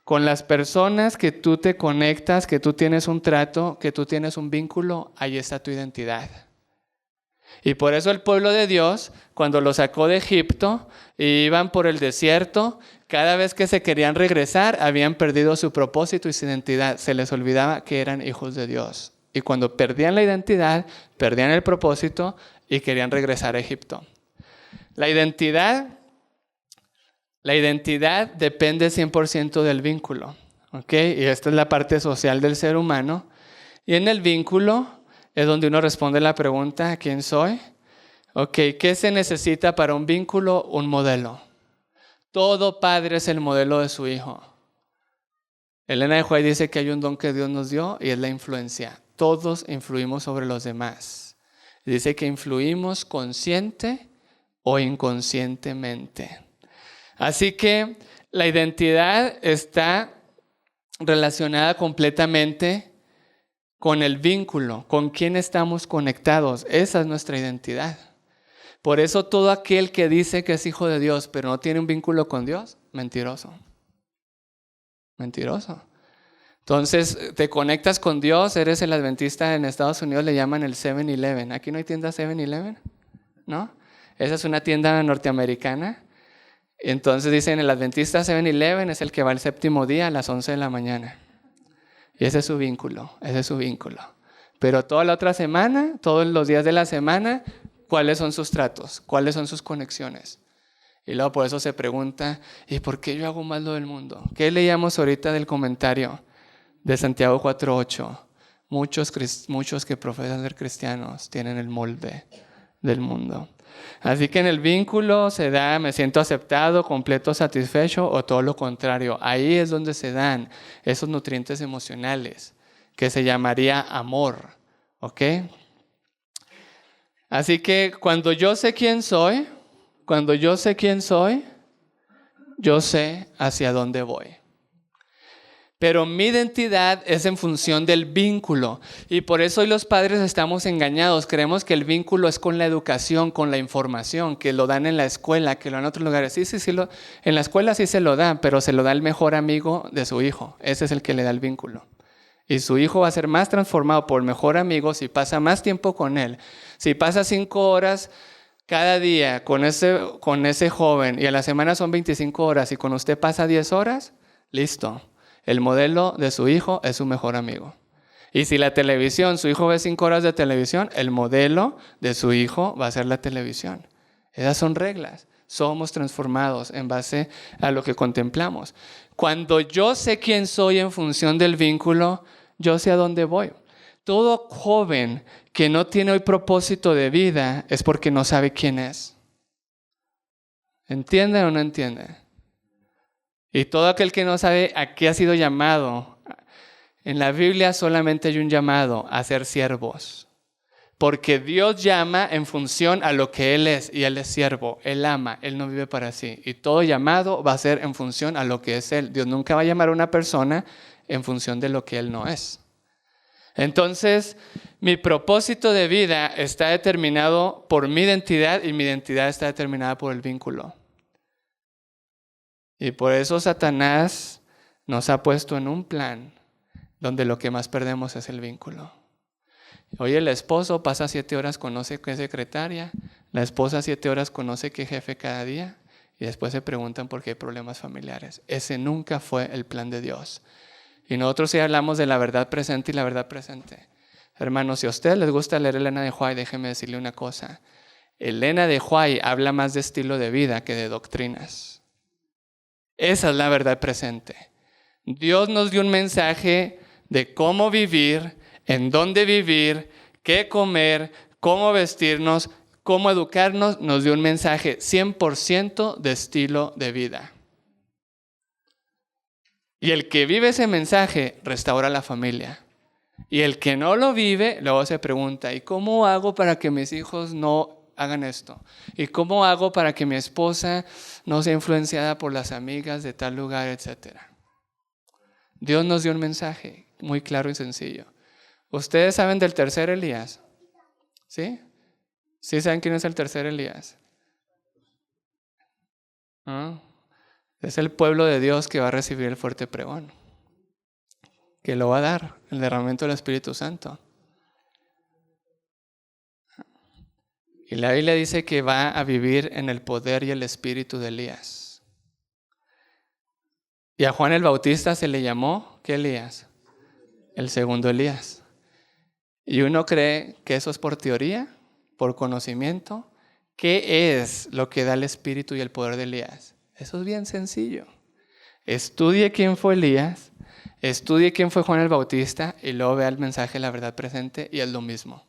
Con las personas que tú te conectas, que tú tienes un trato, que tú tienes un vínculo, ahí está tu identidad. Y por eso el pueblo de Dios, cuando lo sacó de Egipto y iban por el desierto, cada vez que se querían regresar, habían perdido su propósito y su identidad. Se les olvidaba que eran hijos de Dios. Y cuando perdían la identidad, perdían el propósito y querían regresar a Egipto. La identidad depende 100% del vínculo. ¿Ok? Y esta es la parte social del ser humano. Y en el vínculo es donde uno responde la pregunta, ¿quién soy? Ok, ¿qué se necesita para un vínculo? Un modelo. Todo padre es el modelo de su hijo. Elena de White dice que hay un don que Dios nos dio y es la influencia. Todos influimos sobre los demás. Dice que influimos consciente o inconscientemente. Así que la identidad está relacionada completamente con el vínculo, con quién estamos conectados. Esa es nuestra identidad. Por eso todo aquel que dice que es hijo de Dios, pero no tiene un vínculo con Dios, mentiroso. Mentiroso. Entonces, te conectas con Dios, eres el adventista, en Estados Unidos le llaman el 7-Eleven. ¿Aquí no hay tienda 7-Eleven? ¿No? Esa es una tienda norteamericana. Entonces dicen, el adventista 7-Eleven es el que va el séptimo día a las 11 de la mañana. Y ese es su vínculo, Pero toda la otra semana, todos los días de la semana, ¿cuáles son sus tratos? ¿Cuáles son sus conexiones? Y luego por eso se pregunta, ¿y por qué yo hago más lo del mundo? ¿Qué leíamos ahorita del comentario de Santiago 4:8? Muchos que profesan ser cristianos tienen el molde del mundo. Así que en el vínculo se da, me siento aceptado, completo, satisfecho, o todo lo contrario. Ahí es donde se dan esos nutrientes emocionales, que se llamaría amor. ¿Ok? Así que cuando yo sé quién soy, yo sé hacia dónde voy. Pero mi identidad es en función del vínculo. Y por eso hoy los padres estamos engañados. Creemos que el vínculo es con la educación, con la información, que lo dan en la escuela, que lo dan en otros lugares. Sí, en la escuela sí se lo dan, pero se lo da el mejor amigo de su hijo. Ese es el que le da el vínculo. Y su hijo va a ser más transformado por el mejor amigo si pasa más tiempo con él. Si pasa 5 horas cada día con ese joven y a la semana son 25 horas y con usted pasa 10 horas, listo. El modelo de su hijo es su mejor amigo. Y si la televisión, su hijo ve 5 horas de televisión, el modelo de su hijo va a ser la televisión. Esas son reglas. Somos transformados en base a lo que contemplamos. Cuando yo sé quién soy en función del vínculo, yo sé a dónde voy. Todo joven que no tiene hoy propósito de vida es porque no sabe quién es. ¿Entiende o no entiende? Y todo aquel que no sabe a qué ha sido llamado, en la Biblia solamente hay un llamado a ser siervos. Porque Dios llama en función a lo que Él es, y Él es siervo. Él ama, Él no vive para sí. Y todo llamado va a ser en función a lo que es Él. Dios nunca va a llamar a una persona en función de lo que Él no es. Entonces, mi propósito de vida está determinado por mi identidad y mi identidad está determinada por el vínculo. Y por eso Satanás nos ha puesto en un plan donde lo que más perdemos es el vínculo. Oye, el esposo pasa 7 horas, conoce qué secretaria, la esposa 7 horas conoce qué jefe cada día y después se preguntan por qué hay problemas familiares. Ese nunca fue el plan de Dios. Y nosotros sí hablamos de la verdad presente y la verdad presente. Hermanos, si a ustedes les gusta leer Elena de White, déjenme decirle una cosa. Elena de White habla más de estilo de vida que de doctrinas. Esa es la verdad presente. Dios nos dio un mensaje de cómo vivir, en dónde vivir, qué comer, cómo vestirnos, cómo educarnos. Nos dio un mensaje 100% de estilo de vida. Y el que vive ese mensaje restaura la familia. Y el que no lo vive, luego se pregunta, ¿y cómo hago para que mis hijos no hagan esto? ¿Y cómo hago para que mi esposa no sea influenciada por las amigas de tal lugar, etcétera? Dios nos dio un mensaje muy claro y sencillo. ¿Ustedes saben del tercer Elías? ¿Sí? ¿Sí saben quién es el tercer Elías? ¿No? Es el pueblo de Dios que va a recibir el fuerte pregón, que lo va a dar, el derramamiento del Espíritu Santo. Y la Biblia dice que va a vivir en el poder y el espíritu de Elías. Y a Juan el Bautista se le llamó, ¿qué Elías? El segundo Elías. Y uno cree que eso es por teoría, por conocimiento. ¿Qué es lo que da el espíritu y el poder de Elías? Eso es bien sencillo. Estudie quién fue Elías, estudie quién fue Juan el Bautista y luego vea el mensaje de la verdad presente y es lo mismo.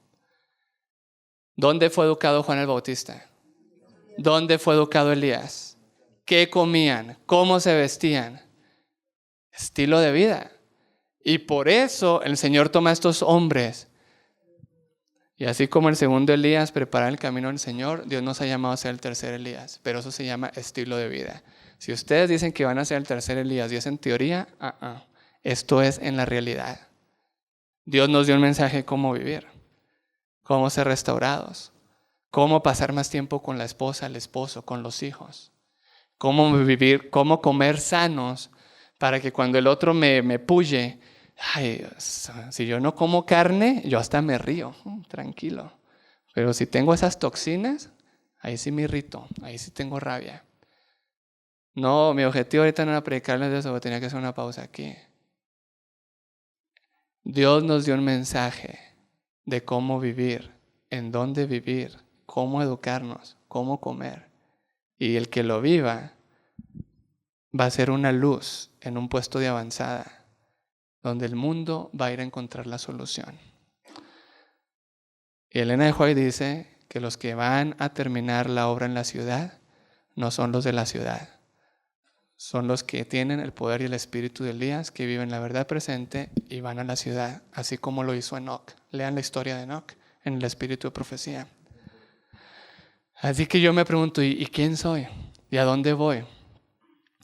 ¿Dónde fue educado Juan el Bautista? ¿Dónde fue educado Elías? ¿Qué comían? ¿Cómo se vestían? Estilo de vida. Y por eso el Señor toma a estos hombres. Y así como el segundo Elías prepara el camino del Señor, Dios nos ha llamado a ser el tercer Elías. Pero eso se llama estilo de vida. Si ustedes dicen que van a ser el tercer Elías y es en teoría, esto es en la realidad. Dios nos dio un mensaje de cómo vivir, cómo ser restaurados, cómo pasar más tiempo con la esposa, el esposo, con los hijos, cómo vivir, cómo comer sanos para que cuando el otro me puye, ay, si yo no como carne, yo hasta me río, tranquilo. Pero si tengo esas toxinas, ahí sí me irrito, ahí sí tengo rabia. No, mi objetivo ahorita no era predicarles de eso, tenía que hacer una pausa aquí. Dios nos dio un mensaje de cómo vivir, en dónde vivir, cómo educarnos, cómo comer. Y el que lo viva va a ser una luz en un puesto de avanzada, donde el mundo va a ir a encontrar la solución. Y Elena de White dice que los que van a terminar la obra en la ciudad no son los de la ciudad. Son los que tienen el poder y el espíritu de Elías, que viven la verdad presente y van a la ciudad, así como lo hizo Enoc. Lean la historia de Enoc en el espíritu de profecía. Así que yo me pregunto, ¿y quién soy? ¿Y a dónde voy?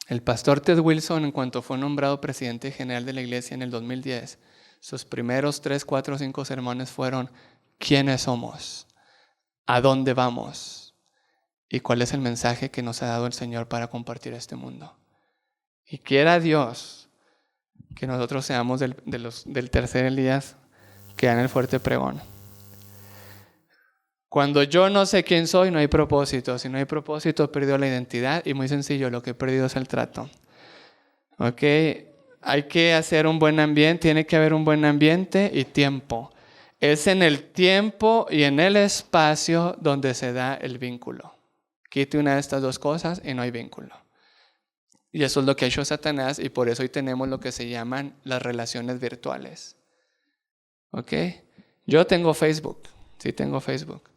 El pastor Ted Wilson, en cuanto fue nombrado presidente general de la iglesia en el 2010, sus primeros 3, 4, 5 sermones fueron: ¿quiénes somos? ¿A dónde vamos? ¿Y cuál es el mensaje que nos ha dado el Señor para compartir este mundo? Y quiera Dios que nosotros seamos del tercer Elías que dan el fuerte pregón. Cuando yo no sé quién soy, no hay propósito. Si no hay propósito, he perdido la identidad. Y muy sencillo, lo que he perdido es el trato. ¿Ok? Hay que hacer un buen ambiente, tiene que haber un buen ambiente y tiempo. Es en el tiempo y en el espacio donde se da el vínculo. Quite una de estas dos cosas y no hay vínculo. Y eso es lo que ha hecho Satanás, y por eso hoy tenemos lo que se llaman las relaciones virtuales. ¿Ok? Yo tengo Facebook, sí tengo Facebook.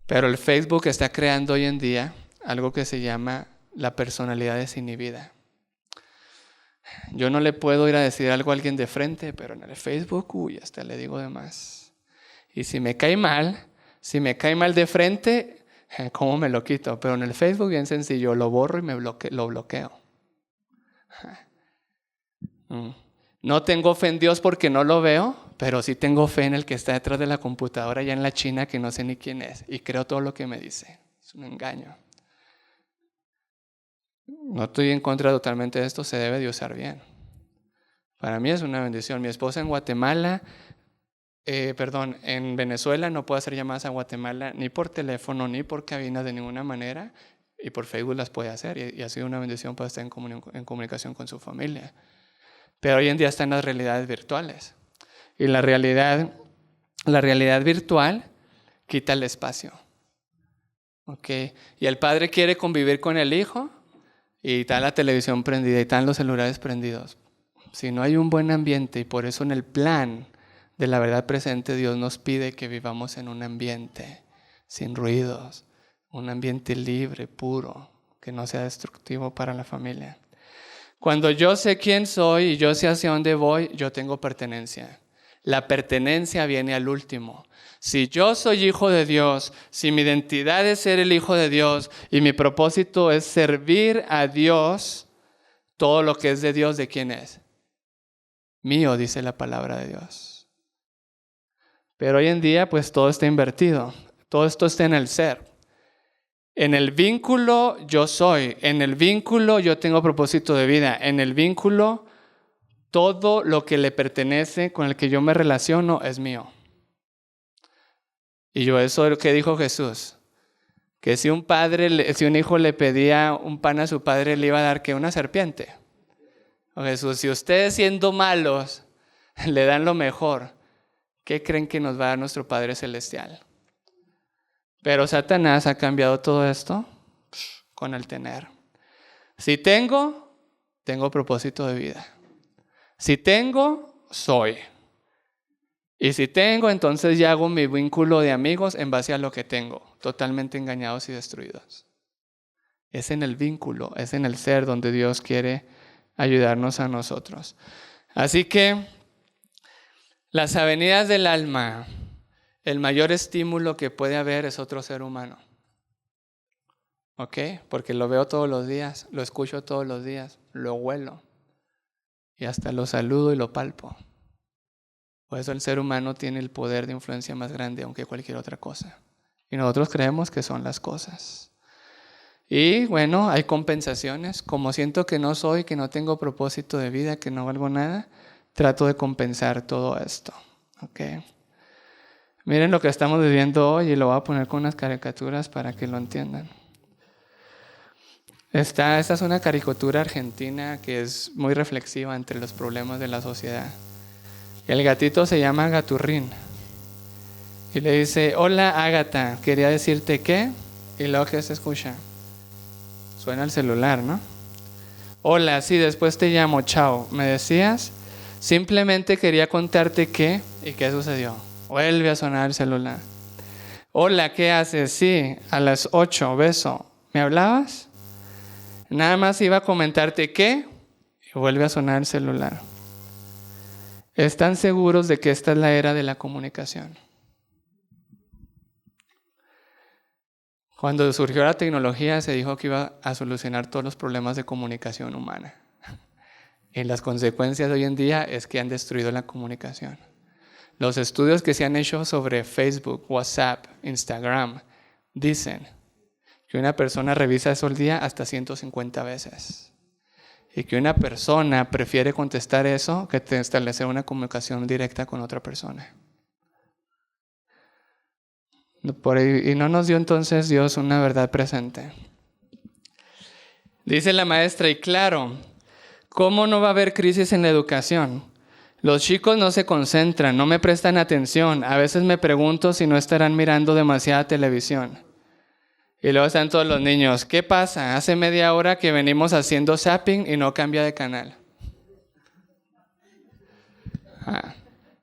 Pero el Facebook está creando hoy en día algo que se llama la personalidad desinhibida. Yo no le puedo ir a decir algo a alguien de frente, pero en el Facebook, hasta le digo de más. Y si me cae mal de frente, ¿cómo me lo quito? Pero en el Facebook bien sencillo, lo borro y lo bloqueo. No tengo fe en Dios porque no lo veo, pero sí tengo fe en el que está detrás de la computadora allá en la China, que no sé ni quién es, y creo todo lo que me dice. Es un engaño. No estoy en contra totalmente de esto, se debe de usar bien. Para mí es una bendición. Mi esposa en Guatemala, en Venezuela no puede hacer llamadas a Guatemala ni por teléfono ni por cabina de ninguna manera, y por Facebook las puede hacer, y ha sido una bendición para estar en comunicación con su familia. Pero hoy en día están las realidades virtuales. Y la realidad virtual quita el espacio. ¿Okay? Y el padre quiere convivir con el hijo y está la televisión prendida y están los celulares prendidos. Si no hay un buen ambiente, y por eso en el plan de la verdad presente Dios nos pide que vivamos en un ambiente sin ruidos, un ambiente libre, puro, que no sea destructivo para la familia. Cuando yo sé quién soy y yo sé hacia dónde voy, yo tengo pertenencia. La pertenencia viene al último. Si yo soy hijo de Dios, si mi identidad es ser el hijo de Dios y mi propósito es servir a Dios, todo lo que es de Dios, ¿de quién es? Mío, dice la palabra de Dios. Pero hoy en día, pues todo está invertido. Todo esto está en el ser. En el vínculo yo soy. En el vínculo yo tengo propósito de vida. En el vínculo todo lo que le pertenece, con el que yo me relaciono, es mío. Y yo eso es lo que dijo Jesús. Que si un hijo le pedía un pan a su padre, le iba a dar ¿qué? Una serpiente. O Jesús, si ustedes siendo malos le dan lo mejor, ¿qué creen que nos va a dar nuestro Padre Celestial? Pero Satanás ha cambiado todo esto con el tener. Si tengo propósito de vida. Si tengo, soy. Y si tengo, entonces ya hago mi vínculo de amigos en base a lo que tengo, totalmente engañados y destruidos. Es en el vínculo, es en el ser donde Dios quiere ayudarnos a nosotros. Así que las avenidas del alma, el mayor estímulo que puede haber es otro ser humano. ¿Ok? Porque lo veo todos los días, lo escucho todos los días, lo huelo y hasta lo saludo y lo palpo. Por eso el ser humano tiene el poder de influencia más grande aunque cualquier otra cosa. Y nosotros creemos que son las cosas. Y bueno, hay compensaciones. Como siento que no soy, que no tengo propósito de vida, que no valgo nada, trato de compensar todo esto. ¿Ok? Miren lo que estamos viviendo hoy y lo voy a poner con unas caricaturas para que lo entiendan. Esta es una caricatura argentina que es muy reflexiva entre los problemas de la sociedad. El gatito se llama Gaturrín. Y le dice, hola Ágata, quería decirte qué. Y luego que se escucha. Suena el celular, ¿no? Hola, sí, después te llamo, chao. ¿Me decías? Simplemente quería contarte qué. ¿Y qué sucedió? Vuelve a sonar el celular. Hola, ¿qué haces? Sí, a las 8, beso. ¿Me hablabas? Nada más iba a comentarte qué. Y vuelve a sonar el celular. ¿Están seguros de que esta es la era de la comunicación? Cuando surgió la tecnología se dijo que iba a solucionar todos los problemas de comunicación humana. Y las consecuencias hoy en día es que han destruido la comunicación. Los estudios que se han hecho sobre Facebook, WhatsApp, Instagram, dicen que una persona revisa eso al día hasta 150 veces. Y que una persona prefiere contestar eso que establecer una comunicación directa con otra persona. Y no nos dio entonces Dios una verdad presente. Dice la maestra, y claro, ¿cómo no va a haber crisis en la educación? Los chicos no se concentran, no me prestan atención. A veces me pregunto si no estarán mirando demasiada televisión. Y luego están todos los niños. ¿Qué pasa? Hace media hora que venimos haciendo zapping y no cambia de canal.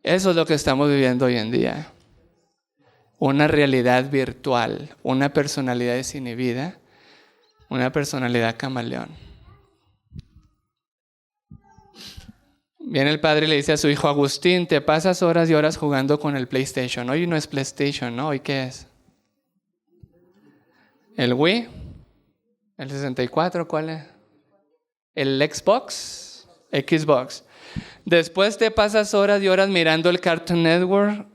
Eso es lo que estamos viviendo hoy en día. Una realidad virtual, una personalidad desinhibida, una personalidad camaleón. Viene el padre y le dice a su hijo, Agustín, te pasas horas y horas jugando con el PlayStation. Hoy no es PlayStation, ¿no? ¿Hoy qué es? ¿El Wii? ¿El 64? ¿Cuál es? ¿El Xbox? Xbox. Después te pasas horas y horas mirando el Cartoon Network,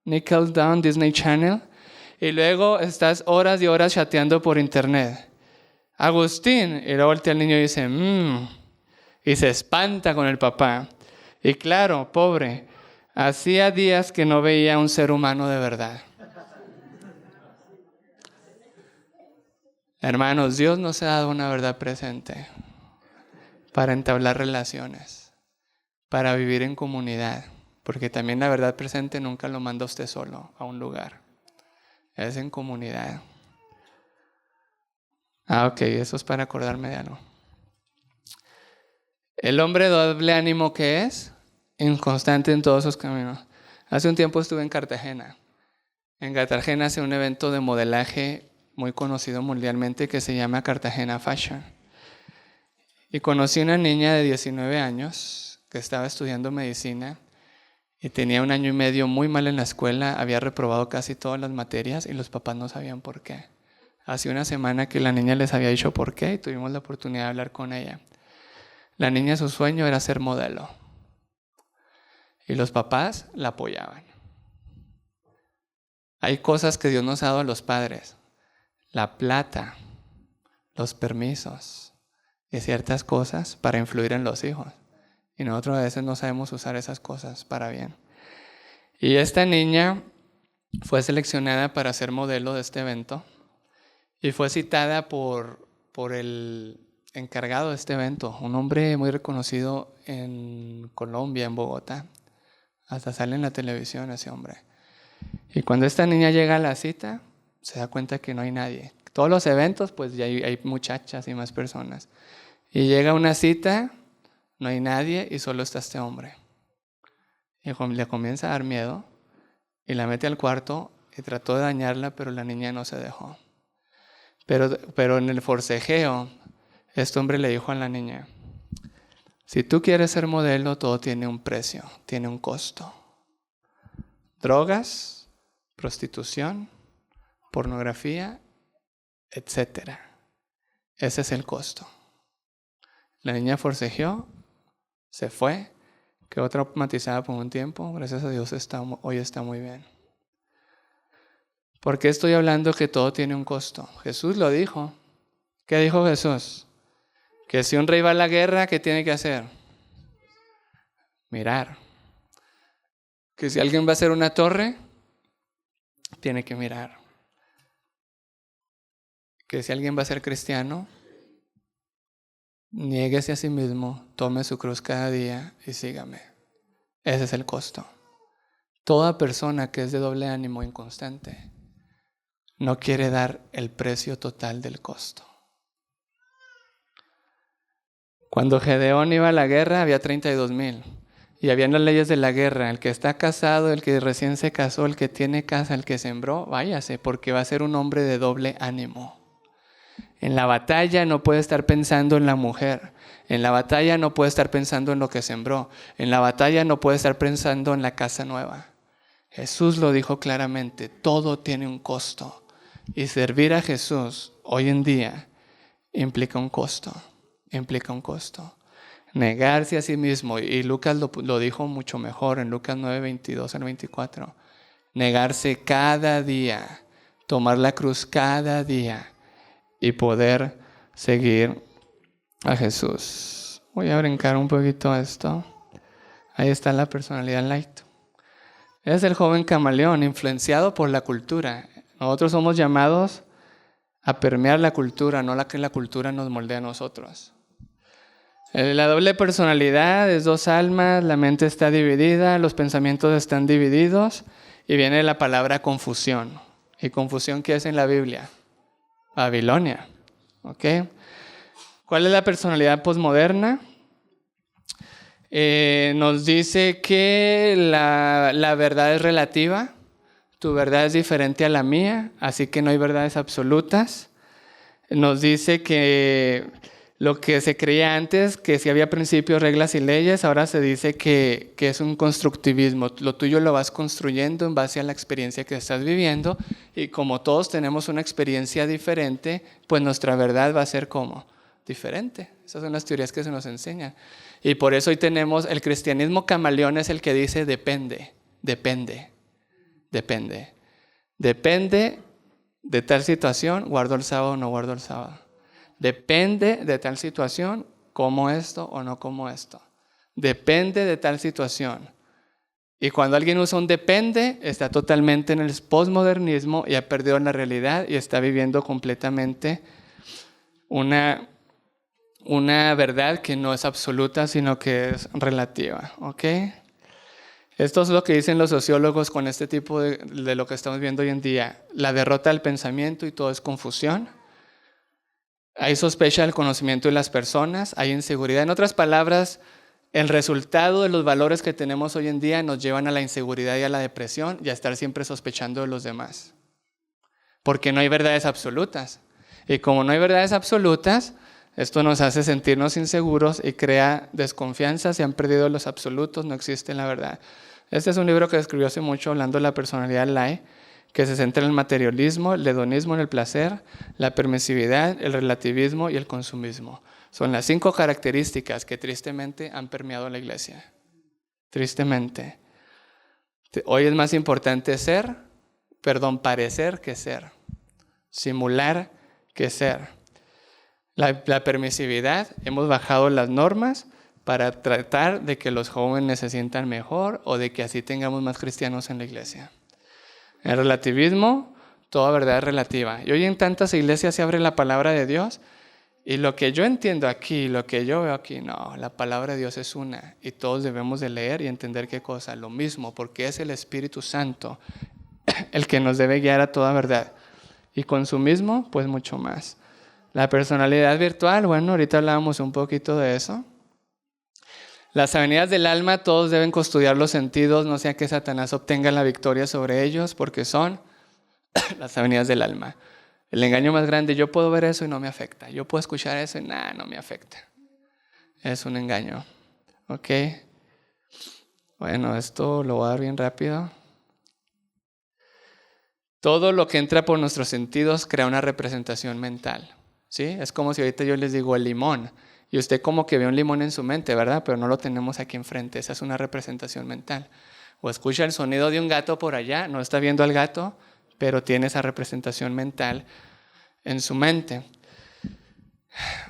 Nickelodeon, Disney Channel, y luego estás horas y horas chateando por internet. Agustín, y luego voltea el niño y dice, y se espanta con el papá. Y claro, pobre, hacía días que no veía a un ser humano de verdad. Hermanos, Dios nos ha dado una verdad presente para entablar relaciones, para vivir en comunidad, porque también la verdad presente nunca lo manda usted solo a un lugar, es en comunidad. Ok, eso es para acordarme de algo. El hombre doble ánimo que es, inconstante en todos sus caminos. Hace un tiempo estuve en Cartagena. En Cartagena hace un evento de modelaje muy conocido mundialmente que se llama Cartagena Fashion. Y conocí una niña de 19 años que estaba estudiando medicina y tenía 1 año y medio muy mal en la escuela, había reprobado casi todas las materias y los papás no sabían por qué. Hace una semana que la niña les había dicho por qué y tuvimos la oportunidad de hablar con ella. La niña, su sueño era ser modelo y los papás la apoyaban. Hay cosas que Dios nos ha dado a los padres. La plata, los permisos y ciertas cosas para influir en los hijos. Y nosotros a veces no sabemos usar esas cosas para bien. Y esta niña fue seleccionada para ser modelo de este evento y fue citada por el encargado de este evento, un hombre muy reconocido en Colombia, en Bogotá. Hasta sale en la televisión ese hombre. Y cuando esta niña llega a la cita, se da cuenta que no hay nadie. Todos los eventos, pues ya hay muchachas y más personas. Y llega a una cita, no hay nadie y solo está este hombre. Y le comienza a dar miedo y la mete al cuarto y trató de dañarla, pero la niña no se dejó. Pero en el forcejeo, este hombre le dijo a la niña, si tú quieres ser modelo, todo tiene un precio, tiene un costo. Drogas, prostitución, pornografía, etc. Ese es el costo. La niña forcejeó, se fue, quedó traumatizada por un tiempo. Gracias a Dios hoy está muy bien. ¿Por qué estoy hablando que todo tiene un costo? Jesús lo dijo. ¿Qué dijo Jesús? Que si un rey va a la guerra, ¿qué tiene que hacer? Mirar. Que si alguien va a hacer una torre, tiene que mirar. Que si alguien va a ser cristiano, niéguese a sí mismo, tome su cruz cada día y sígame. Ese es el costo. Toda persona que es de doble ánimo inconstante no quiere dar el precio total del costo. Cuando Gedeón iba a la guerra había 32,000 y habían las leyes de la guerra. El que está casado, el que recién se casó, el que tiene casa, el que sembró, váyase porque va a ser un hombre de doble ánimo. En la batalla no puede estar pensando en la mujer. En la batalla no puede estar pensando en lo que sembró. En la batalla no puede estar pensando en la casa nueva. Jesús lo dijo claramente, todo tiene un costo. Y servir a Jesús hoy en día implica un costo. Implica un costo. Negarse a sí mismo. Y Lucas lo dijo mucho mejor en Lucas 9, 22 al 24. Negarse cada día. Tomar la cruz cada día. Y poder seguir a Jesús. Voy a brincar un poquito esto. Ahí está la personalidad light. Es el joven camaleón, influenciado por la cultura. Nosotros somos llamados a permear la cultura, no la que la cultura nos moldea a nosotros. La doble personalidad es dos almas, la mente está dividida, los pensamientos están divididos y viene la palabra confusión. ¿Y confusión qué es en la Biblia? Babilonia. ¿Ok? ¿Cuál es la personalidad posmoderna? Nos dice que la verdad es relativa. Tu verdad es diferente a la mía, así que no hay verdades absolutas. Nos dice que lo que se creía antes, que si había principios, reglas y leyes, ahora se dice que es un constructivismo. Lo tuyo lo vas construyendo en base a la experiencia que estás viviendo y como todos tenemos una experiencia diferente, pues nuestra verdad va a ser ¿cómo? Diferente. Esas son las teorías que se nos enseñan. Y por eso hoy tenemos el cristianismo camaleón, es el que dice depende. Depende de tal situación, guardo el sábado o no guardo el sábado. Depende de tal situación, como esto o no como esto. Depende de tal situación. Y cuando alguien usa un depende, está totalmente en el posmodernismo y ha perdido la realidad y está viviendo completamente una verdad que no es absoluta, sino que es relativa. ¿Ok? Esto es lo que dicen los sociólogos con este tipo de lo que estamos viendo hoy en día. La derrota del pensamiento y todo es confusión. Hay sospecha del conocimiento de las personas, hay inseguridad. En otras palabras, el resultado de los valores que tenemos hoy en día nos llevan a la inseguridad y a la depresión y a estar siempre sospechando de los demás. Porque no hay verdades absolutas. Y como no hay verdades absolutas, esto nos hace sentirnos inseguros y crea desconfianza. Se han perdido los absolutos, no existe la verdad. Este es un libro que escribió hace mucho hablando de la personalidad Lai, que se centra en el materialismo, el hedonismo en el placer, la permisividad, el relativismo y el consumismo. Son las 5 características que tristemente han permeado la iglesia. Tristemente. Hoy es más importante ser parecer que ser. Simular que ser. La permisividad, hemos bajado las normas para tratar de que los jóvenes se sientan mejor o de que así tengamos más cristianos en la iglesia. El relativismo, toda verdad es relativa. Y hoy en tantas iglesias se abre la palabra de Dios y lo que yo entiendo aquí, lo que yo veo aquí, no, la palabra de Dios es una y todos debemos de leer y entender qué cosa, lo mismo, porque es el Espíritu Santo el que nos debe guiar a toda verdad. Y con su mismo, pues mucho más. La personalidad virtual, bueno, ahorita hablábamos un poquito de eso. Las avenidas del alma, todos deben custodiar los sentidos, no sea que Satanás obtenga la victoria sobre ellos, porque son las avenidas del alma. El engaño más grande, yo puedo ver eso y no me afecta. Yo puedo escuchar eso y nada, no me afecta. Es un engaño. ¿Ok? Bueno, esto lo voy a dar bien rápido. Todo lo que entra por nuestros sentidos crea una representación mental. ¿Sí? Es como si ahorita yo les digo el limón. Y usted como que ve un limón en su mente, ¿verdad? Pero no lo tenemos aquí enfrente. Esa es una representación mental. O escucha el sonido de un gato por allá, no está viendo al gato, pero tiene esa representación mental en su mente.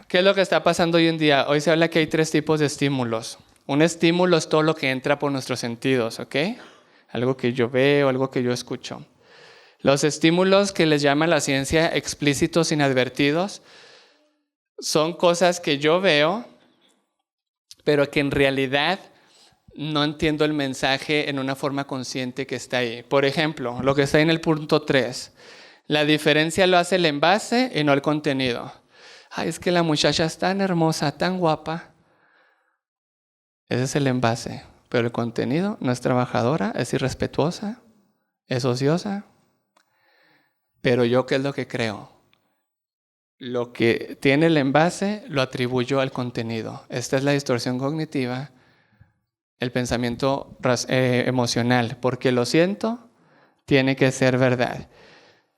¿Qué es lo que está pasando hoy en día? Hoy se habla que hay 3 tipos de estímulos. Un estímulo es todo lo que entra por nuestros sentidos, ¿ok? Algo que yo veo, algo que yo escucho. Los estímulos que les llama la ciencia explícitos inadvertidos son cosas que yo veo, pero que en realidad no entiendo el mensaje en una forma consciente que está ahí. Por ejemplo, lo que está en el punto 3. La diferencia lo hace el envase y no el contenido. Ay, es que la muchacha es tan hermosa, tan guapa. Ese es el envase. Pero el contenido no es trabajadora, es irrespetuosa, es ociosa. Pero yo, ¿qué es lo que creo? Lo que tiene el envase lo atribuyo al contenido. Esta es la distorsión cognitiva, el pensamiento emocional. Porque lo siento, tiene que ser verdad.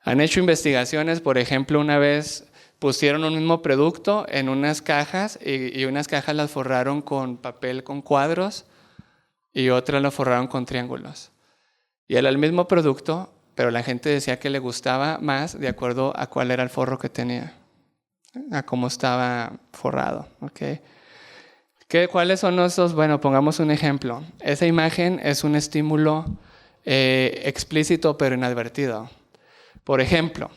Han hecho investigaciones, por ejemplo, una vez pusieron un mismo producto en unas cajas y unas cajas las forraron con papel con cuadros y otras lo forraron con triángulos. Y era el mismo producto, pero la gente decía que le gustaba más de acuerdo a cuál era el forro que tenía, a cómo estaba forrado. ¿Okay? ¿Cuáles son esos? Bueno, pongamos un ejemplo. Esa imagen es un estímulo explícito pero inadvertido. Por ejemplo,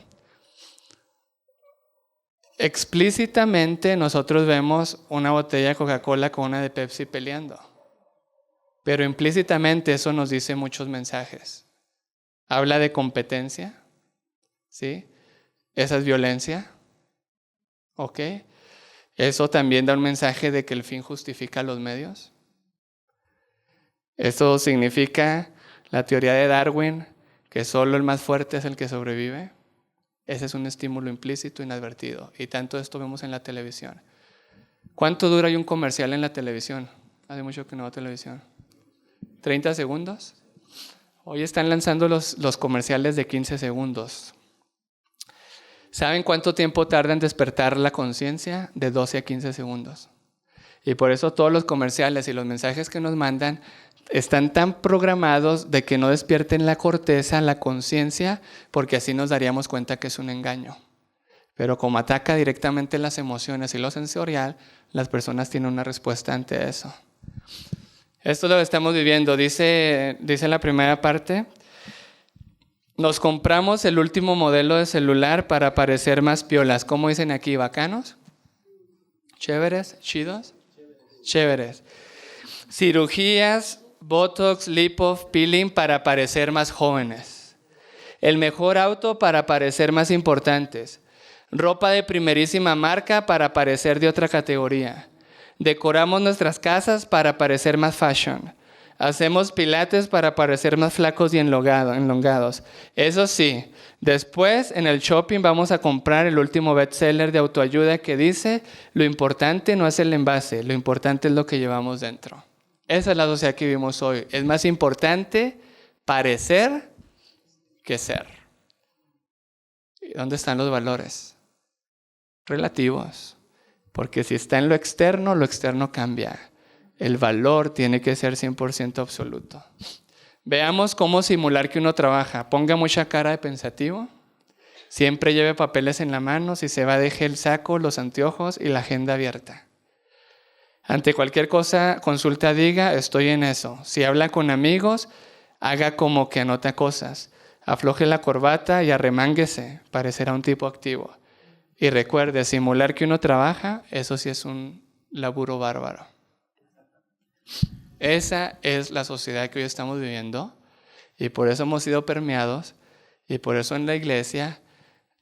explícitamente nosotros vemos una botella de Coca-Cola con una de Pepsi peleando. Pero implícitamente eso nos dice muchos mensajes. Habla de competencia, ¿sí? Esa es violencia, ¿ok? Eso también da un mensaje de que el fin justifica los medios. Eso significa la teoría de Darwin, que solo el más fuerte es el que sobrevive. Ese es un estímulo implícito, inadvertido. Y tanto esto vemos en la televisión. ¿Cuánto dura un comercial en la televisión? Hace mucho que no veo televisión. ¿30 segundos? Hoy están lanzando los comerciales de 15 segundos. ¿Saben cuánto tiempo tarda en despertar la conciencia? De 12 a 15 segundos. Y por eso todos los comerciales y los mensajes que nos mandan están tan programados de que no despierten la corteza, la conciencia, porque así nos daríamos cuenta que es un engaño. Pero como ataca directamente las emociones y lo sensorial, las personas tienen una respuesta ante eso. Esto es lo que estamos viviendo. Dice la primera parte, nos compramos el último modelo de celular para parecer más piolas. ¿Cómo dicen aquí? ¿Bacanos? ¿Chéveres? ¿Chidos? Chéveres. Cirugías, botox, lipo, peeling para parecer más jóvenes. El mejor auto para parecer más importantes. Ropa de primerísima marca para parecer de otra categoría. Decoramos nuestras casas para parecer más fashion. Hacemos pilates para parecer más flacos y elongados. Eso sí, después en el shopping vamos a comprar el último bestseller de autoayuda que dice, lo importante no es el envase, lo importante es lo que llevamos dentro. Esa es la sociedad que vivimos hoy. Es más importante parecer que ser. ¿Y dónde están los valores? Relativos. Porque si está en lo externo cambia. El valor tiene que ser 100% absoluto. Veamos cómo simular que uno trabaja. Ponga mucha cara de pensativo. Siempre lleve papeles en la mano. Si se va, deje el saco, los anteojos y la agenda abierta. Ante cualquier cosa, consulta, diga, estoy en eso. Si habla con amigos, haga como que anota cosas. Afloje la corbata y arremánguese. Parecerá un tipo activo. Y recuerde, simular que uno trabaja, eso sí es un laburo bárbaro. Esa es la sociedad que hoy estamos viviendo y por eso hemos sido permeados y por eso en la iglesia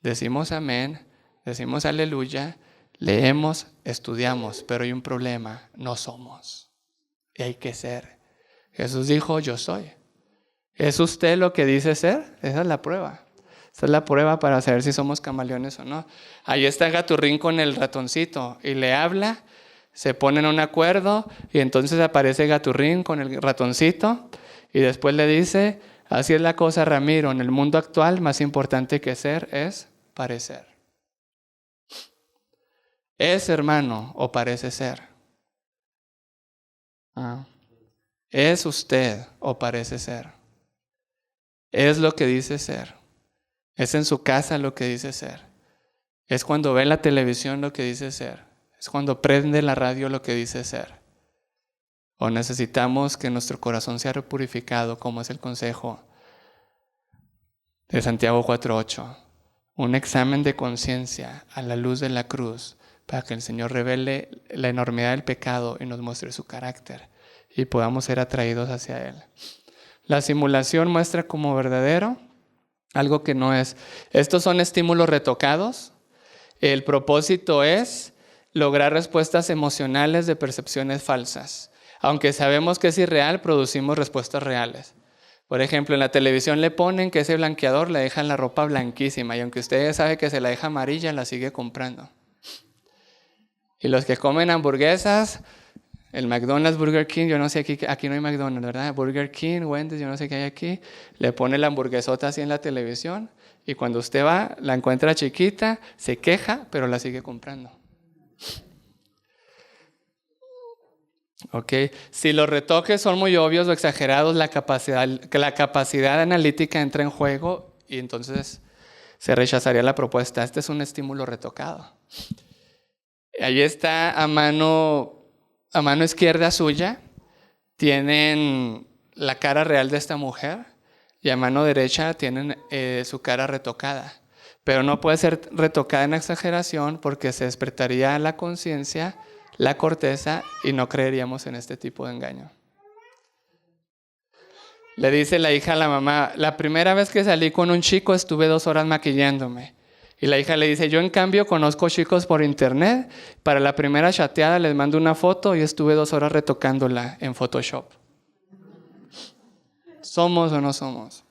decimos amén, decimos aleluya, leemos, estudiamos, pero hay un problema, no somos y hay que ser. Jesús dijo, yo soy. ¿Es usted lo que dice ser? Esa es la prueba. Esa es la prueba para saber si somos camaleones o no. Ahí está Gaturrín con el ratoncito y le habla, se ponen un acuerdo y entonces aparece Gaturrín con el ratoncito y después le dice, así es la cosa, Ramiro, en el mundo actual más importante que ser es parecer. ¿Es hermano o parece ser? ¿Es usted o parece ser? Es lo que dice ser. Es en su casa lo que dice ser. Es cuando ve la televisión lo que dice ser. Es cuando prende la radio lo que dice ser. O necesitamos que nuestro corazón sea purificado, como es el consejo de Santiago 4:8. Un examen de conciencia a la luz de la cruz para que el Señor revele la enormidad del pecado y nos muestre su carácter y podamos ser atraídos hacia Él. La simulación muestra como verdadero algo que no es. Estos son estímulos retocados. El propósito es lograr respuestas emocionales de percepciones falsas. Aunque sabemos que es irreal, producimos respuestas reales. Por ejemplo, en la televisión le ponen que ese blanqueador le deja la ropa blanquísima y aunque usted sabe que se la deja amarilla, la sigue comprando. Y los que comen hamburguesas, el McDonald's, Burger King, yo no sé, aquí no hay McDonald's, ¿verdad? Burger King, Wendy's, yo no sé qué hay aquí, le pone la hamburguesota así en la televisión y cuando usted va, la encuentra chiquita, se queja, pero la sigue comprando. Okay. Si los retoques son muy obvios o exagerados, la capacidad analítica entra en juego y entonces se rechazaría la propuesta. Este es un estímulo retocado. Ahí está a mano izquierda suya, tienen la cara real de esta mujer y a mano derecha tienen su cara retocada. Pero no puede ser retocada en exageración porque se despertaría la conciencia, la corteza y no creeríamos en este tipo de engaño. Le dice la hija a la mamá, la primera vez que salí con un chico estuve 2 horas maquillándome. Y la hija le dice, yo en cambio conozco chicos por internet, para la primera chateada les mando una foto y estuve 2 horas retocándola en Photoshop. ¿Somos o no somos?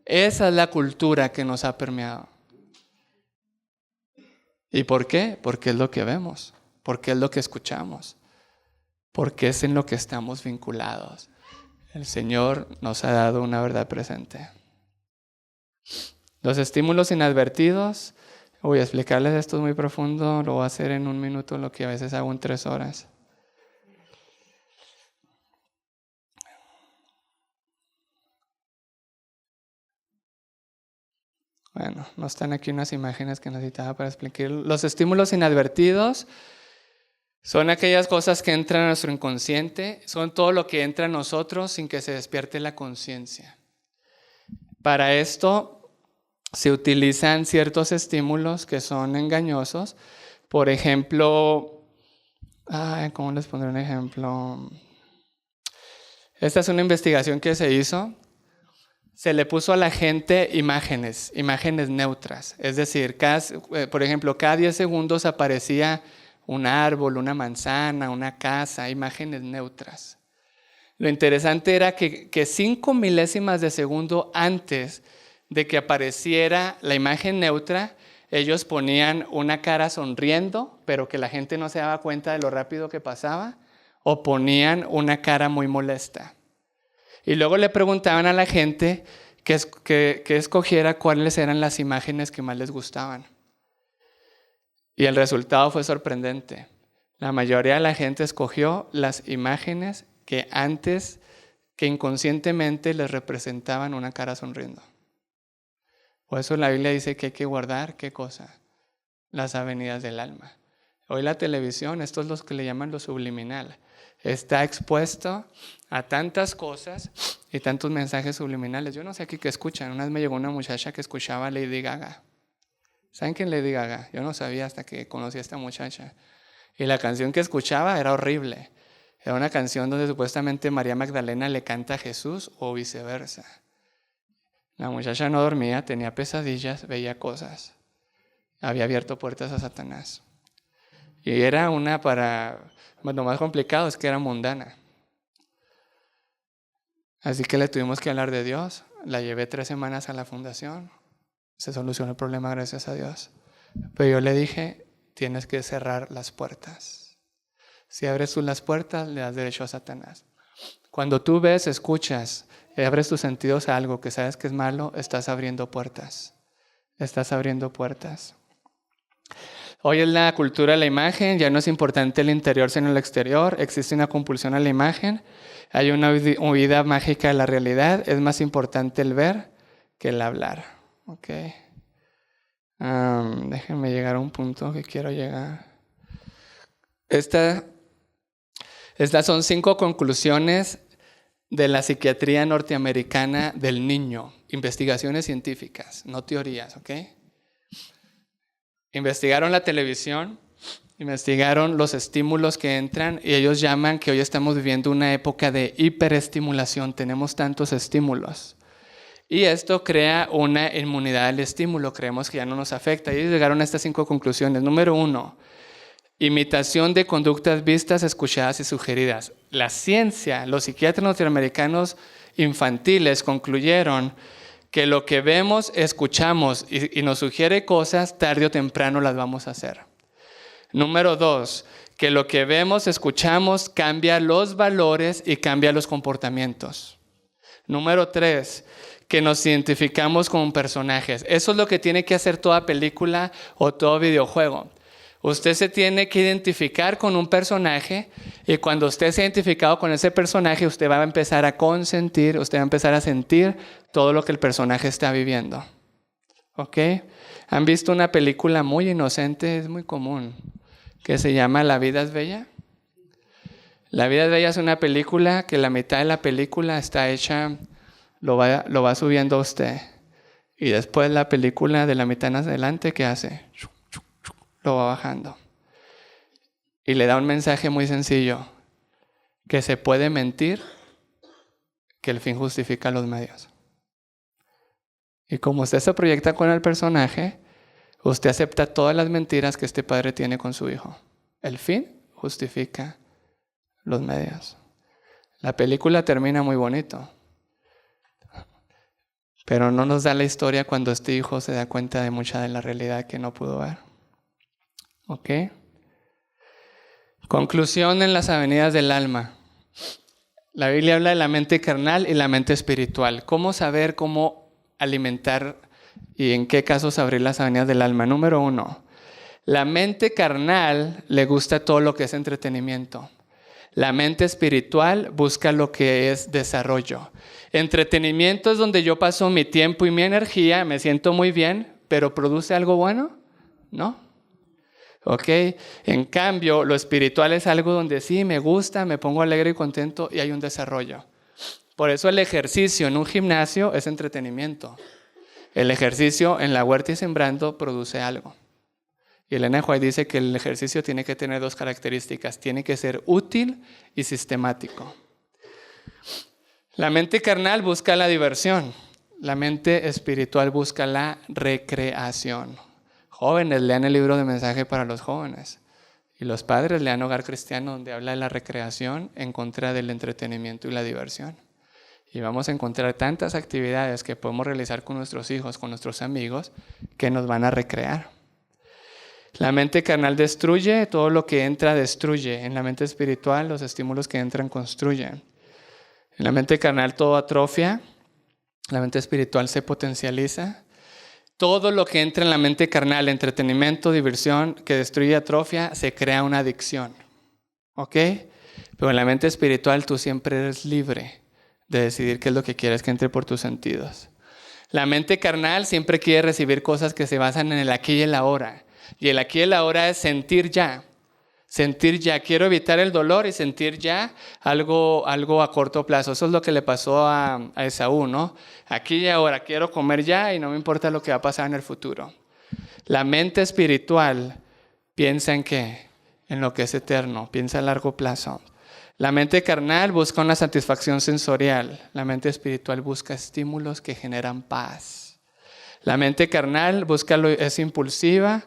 Esa es la cultura que nos ha permeado. ¿Y por qué? Porque es lo que vemos, porque es lo que escuchamos, porque es en lo que estamos vinculados. El Señor nos ha dado una verdad presente. Los estímulos inadvertidos, voy a explicarles esto muy profundo, lo voy a hacer en 1 minuto, lo que a veces hago en 3 horas. Bueno, no están aquí unas imágenes que necesitaba para explicar. Los estímulos inadvertidos son aquellas cosas que entran a nuestro inconsciente, son todo lo que entra a nosotros sin que se despierte la conciencia. Para esto se utilizan ciertos estímulos que son engañosos. Por ejemplo, ¿cómo les pondré un ejemplo? Esta es una investigación que se hizo. Se le puso a la gente imágenes neutras. Es decir, por ejemplo, cada 10 segundos aparecía un árbol, una manzana, una casa, imágenes neutras. Lo interesante era que 5 milésimas de segundo antes de que apareciera la imagen neutra, ellos ponían una cara sonriendo, pero que la gente no se daba cuenta de lo rápido que pasaba, o ponían una cara muy molesta. Y luego le preguntaban a la gente que escogiera cuáles eran las imágenes que más les gustaban. Y el resultado fue sorprendente. La mayoría de la gente escogió las imágenes que que inconscientemente les representaban una cara sonriendo. Por eso la Biblia dice que hay que guardar, ¿qué cosa? Las avenidas del alma. Hoy la televisión, esto es lo que le llaman lo subliminal, está expuesto a tantas cosas y tantos mensajes subliminales. Yo no sé aquí qué escuchan. Una vez me llegó una muchacha que escuchaba a Lady Gaga. ¿Saben quién es Lady Gaga? Yo no sabía hasta que conocí a esta muchacha. Y la canción que escuchaba era horrible. Era una canción donde supuestamente María Magdalena le canta a Jesús o viceversa. La muchacha no dormía, tenía pesadillas, veía cosas. Había abierto puertas a Satanás. Y era una lo más complicado es que era mundana. Así que le tuvimos que hablar de Dios. La llevé 3 semanas a la fundación. Se solucionó el problema, gracias a Dios. Pero yo le dije, tienes que cerrar las puertas. Si abres tú las puertas, le das derecho a Satanás. Cuando tú ves, escuchas, abres tus sentidos a algo que sabes que es malo, estás abriendo puertas. Estás abriendo puertas. Hoy es la cultura de la imagen, ya no es importante el interior sino el exterior, existe una compulsión a la imagen, hay una huida mágica de la realidad, es más importante el ver que el hablar. Okay. Déjenme llegar a un punto que quiero llegar. Estas son 5 conclusiones de la psiquiatría norteamericana del niño, investigaciones científicas, no teorías, ¿ok? Investigaron la televisión, investigaron los estímulos que entran y ellos llaman que hoy estamos viviendo una época de hiperestimulación, tenemos tantos estímulos. Y esto crea una inmunidad al estímulo, creemos que ya no nos afecta. Y ellos llegaron a estas 5 conclusiones. Número 1, imitación de conductas vistas, escuchadas y sugeridas. La ciencia, los psiquiatras norteamericanos infantiles concluyeron que lo que vemos, escuchamos y nos sugiere cosas, tarde o temprano las vamos a hacer. Número 2, que lo que vemos, escuchamos, cambia los valores y cambia los comportamientos. Número 3, que nos identificamos con personajes. Eso es lo que tiene que hacer toda película o todo videojuego. Usted se tiene que identificar con un personaje y cuando usted se ha identificado con ese personaje, usted va a empezar a consentir, usted va a empezar a sentir todo lo que el personaje está viviendo. ¿Ok? ¿Han visto una película muy inocente? Es muy común, que se llama La vida es bella. La vida es bella es una película que la mitad de la película está hecha, lo va subiendo a usted. Y después la película de la mitad en adelante, ¿qué hace? Lo va bajando. Y le da un mensaje muy sencillo, que se puede mentir, que el fin justifica los medios. Y como usted se proyecta con el personaje, usted acepta todas las mentiras que este padre tiene con su hijo. El fin justifica los medios. La película termina muy bonito, pero no nos da la historia cuando este hijo se da cuenta de mucha de la realidad que no pudo ver. ¿Ok? Conclusión en las avenidas del alma. La Biblia habla de la mente carnal y la mente espiritual. ¿Cómo saber cómo alimentar y en qué casos abrir las avenidas del alma? Número 1, la mente carnal le gusta todo lo que es entretenimiento. La mente espiritual busca lo que es desarrollo. Entretenimiento es donde yo paso mi tiempo y mi energía, me siento muy bien, pero ¿produce algo bueno? No. ¿Ok? En cambio, lo espiritual es algo donde sí, me gusta, me pongo alegre y contento y hay un desarrollo. Por eso el ejercicio en un gimnasio es entretenimiento. El ejercicio en la huerta y sembrando produce algo. Y Elena White dice que el ejercicio tiene que tener 2 características. Tiene que ser útil y sistemático. La mente carnal busca la diversión. La mente espiritual busca la recreación. Jóvenes, lean el libro de mensaje para los jóvenes. Y los padres lean Hogar Cristiano, donde habla de la recreación en contra del entretenimiento y la diversión. Y vamos a encontrar tantas actividades que podemos realizar con nuestros hijos, con nuestros amigos, que nos van a recrear. La mente carnal destruye, todo lo que entra destruye. En la mente espiritual, los estímulos que entran construyen. En la mente carnal todo atrofia, la mente espiritual se potencializa. Todo lo que entra en la mente carnal, entretenimiento, diversión, que destruye atrofia, se crea una adicción. ¿Ok? Pero en la mente espiritual tú siempre eres libre. de decidir qué es lo que quieres que entre por tus sentidos. La mente carnal siempre quiere recibir cosas que se basan en el aquí y el ahora. Y el aquí y el ahora es sentir ya. Sentir ya. Quiero evitar el dolor y sentir ya algo a corto plazo. Eso es lo que le pasó a Esaú, ¿no? Aquí y ahora. Quiero comer ya y no me importa lo que va a pasar en el futuro. La mente espiritual piensa en qué? En lo que es eterno. Piensa a largo plazo. La mente carnal busca una satisfacción sensorial. La mente espiritual busca estímulos que generan paz. La mente carnal es impulsiva.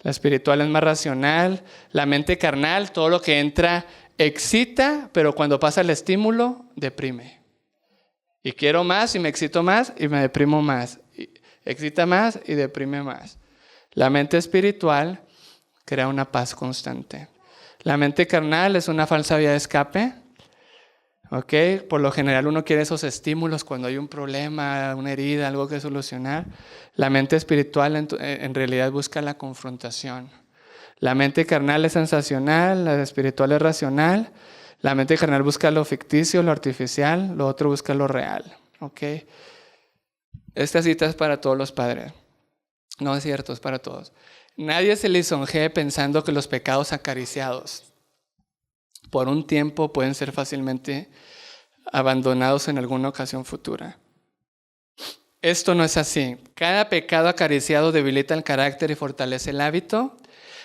La espiritual es más racional. La mente carnal, todo lo que entra excita, pero cuando pasa el estímulo, deprime. Y quiero más y me excito más y me deprimo más. Excita más y deprime más. La mente espiritual crea una paz constante. La mente carnal es una falsa vía de escape. ¿Ok? Por lo general uno quiere esos estímulos cuando hay un problema, una herida, algo que solucionar. La mente espiritual en realidad busca la confrontación. La mente carnal es sensacional, la espiritual es racional. La mente carnal busca lo ficticio, lo artificial, lo otro busca lo real. ¿Ok? Esta cita es para todos los padres. No es cierto, es para todos. Nadie se lisonjee pensando que los pecados acariciados por un tiempo pueden ser fácilmente abandonados en alguna ocasión futura. Esto no es así. Cada pecado acariciado debilita el carácter y fortalece el hábito,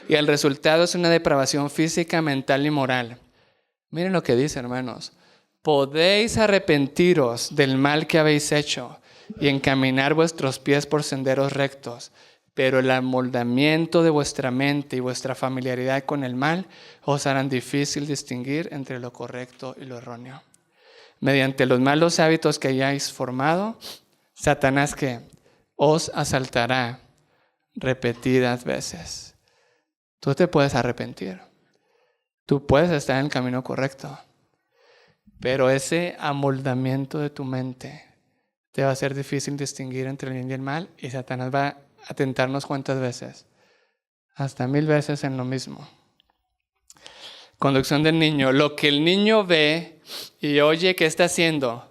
y el resultado es una depravación física, mental y moral. Miren lo que dice, hermanos. Podéis arrepentiros del mal que habéis hecho y encaminar vuestros pies por senderos rectos, pero el amoldamiento de vuestra mente y vuestra familiaridad con el mal os harán difícil distinguir entre lo correcto y lo erróneo. Mediante los malos hábitos que hayáis formado, Satanás que os asaltará repetidas veces. Tú te puedes arrepentir. Tú puedes estar en el camino correcto. Pero ese amoldamiento de tu mente te va a hacer difícil distinguir entre el bien y el mal, y Satanás va a tentarnos ¿cuántas veces? Hasta 1000 veces en lo mismo. Conducción del niño. Lo que el niño ve y oye, ¿qué está haciendo?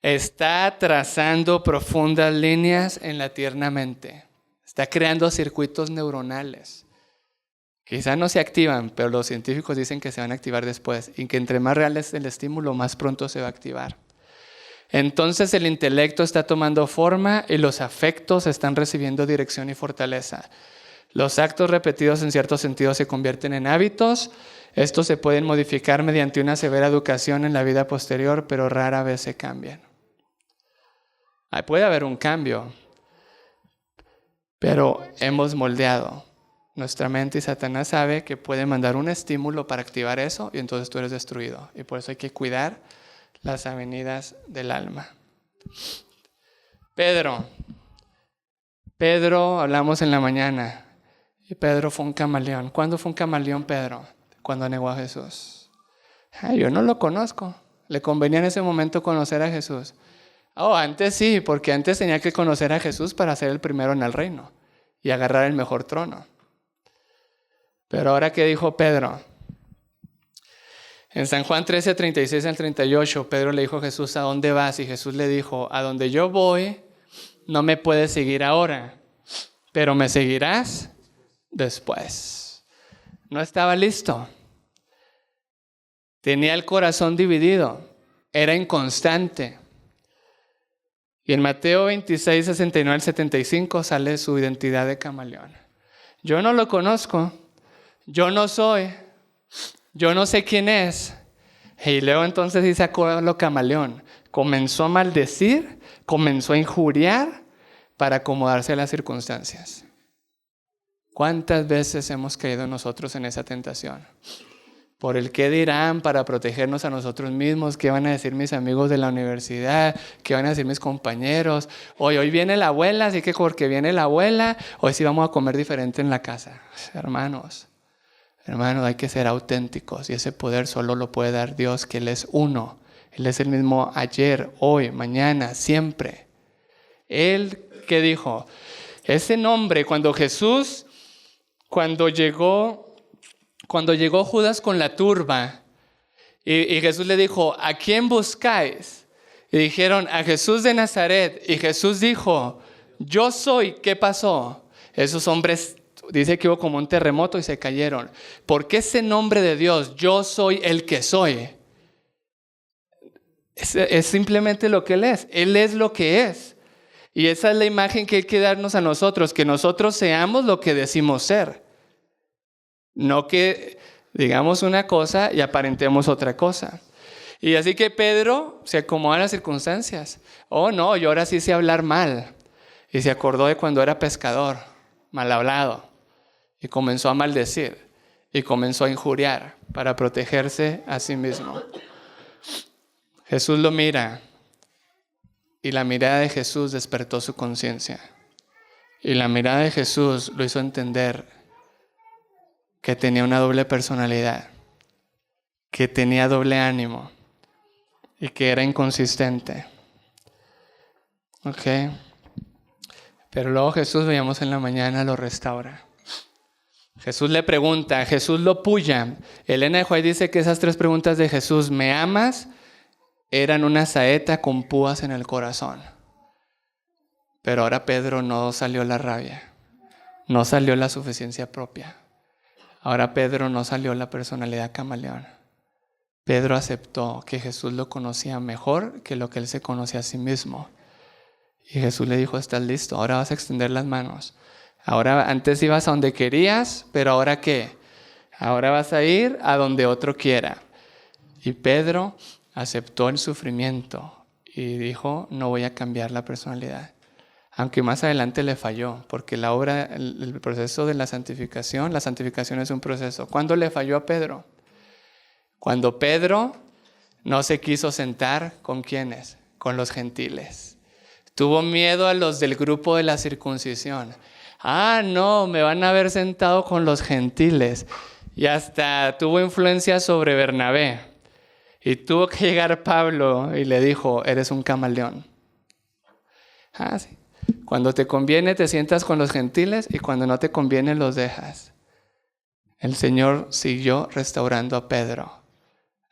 Está trazando profundas líneas en la tierna mente. Está creando circuitos neuronales. Quizás no se activan, pero los científicos dicen que se van a activar después, y que entre más real es el estímulo, más pronto se va a activar. Entonces el intelecto está tomando forma y los afectos están recibiendo dirección y fortaleza. Los actos repetidos en cierto sentido se convierten en hábitos. Estos se pueden modificar mediante una severa educación en la vida posterior, pero rara vez se cambian. Puede haber un cambio, pero hemos moldeado nuestra mente, y Satanás sabe que puede mandar un estímulo para activar eso, y entonces tú eres destruido. Y por eso hay que cuidar las avenidas del alma. Pedro, hablamos en la mañana, y Pedro fue un camaleón. ¿Cuándo fue un camaleón Pedro? Cuando negó a Jesús. Yo no lo conozco. Le convenía en ese momento conocer a Jesús. Antes sí, porque antes tenía que conocer a Jesús para ser el primero en el reino y agarrar el mejor trono. Pero ahora, ¿qué dijo Pedro? En San Juan 13, 36 al 38, Pedro le dijo a Jesús, ¿a dónde vas? Y Jesús le dijo, a donde yo voy, no me puedes seguir ahora, pero me seguirás después. No estaba listo. Tenía el corazón dividido. Era inconstante. Y en Mateo 26, 69 al 75 sale su identidad de camaleón. Yo no lo conozco. Yo no soy. Yo no sé quién es. Y luego entonces dice a lo camaleón. Comenzó a maldecir, comenzó a injuriar para acomodarse a las circunstancias. ¿Cuántas veces hemos caído nosotros en esa tentación? Por el qué dirán, para protegernos a nosotros mismos, qué van a decir mis amigos de la universidad, qué van a decir mis compañeros. Hoy viene la abuela, así que porque viene la abuela, hoy sí vamos a comer diferente en la casa. Hermanos, hay que ser auténticos, y ese poder solo lo puede dar Dios, que Él es uno. Él es el mismo ayer, hoy, mañana, siempre. Él, ¿qué dijo? Ese nombre, cuando llegó Judas con la turba, y Jesús le dijo, ¿a quién buscáis? Y dijeron a Jesús de Nazaret. Y Jesús dijo, yo soy. ¿Qué pasó? Esos hombres, dice que hubo como un terremoto y se cayeron. Porque ese nombre de Dios, yo soy el que soy, es simplemente lo que Él es. Él es lo que es. Y esa es la imagen que hay que darnos a nosotros, que nosotros seamos lo que decimos ser. No que digamos una cosa y aparentemos otra cosa. Y así que Pedro se acomoda a las circunstancias. Oh no, yo ahora sí sé hablar mal. Y se acordó de cuando era pescador, mal hablado. Y comenzó a maldecir. Y comenzó a injuriar para protegerse a sí mismo. Jesús lo mira. Y la mirada de Jesús despertó su conciencia. Y la mirada de Jesús lo hizo entender que tenía una doble personalidad, que tenía doble ánimo y que era inconsistente. Ok. Pero luego Jesús, veíamos en la mañana, lo restaura. Jesús le pregunta, Jesús lo puya. Elena de White dice que esas 3 preguntas de Jesús, ¿me amas?, eran una saeta con púas en el corazón. Pero ahora Pedro no salió la rabia, no salió la suficiencia propia. Ahora Pedro no salió la personalidad camaleón. Pedro aceptó que Jesús lo conocía mejor que lo que él se conocía a sí mismo. Y Jesús le dijo, estás listo, ahora vas a extender las manos. Ahora, antes ibas a donde querías, pero ahora ¿qué? Ahora vas a ir a donde otro quiera. Y Pedro aceptó el sufrimiento y dijo, no voy a cambiar la personalidad. Aunque más adelante le falló, porque la obra, el proceso de la santificación es un proceso. ¿Cuándo le falló a Pedro? Cuando Pedro no se quiso sentar, ¿con quiénes? Con los gentiles. Tuvo miedo a los del grupo de la circuncisión. Ah, no, me van a haber sentado con los gentiles. Y hasta tuvo influencia sobre Bernabé. Y tuvo que llegar Pablo y le dijo, eres un camaleón. Ah, sí. Cuando te conviene te sientas con los gentiles y cuando no te conviene los dejas. El Señor siguió restaurando a Pedro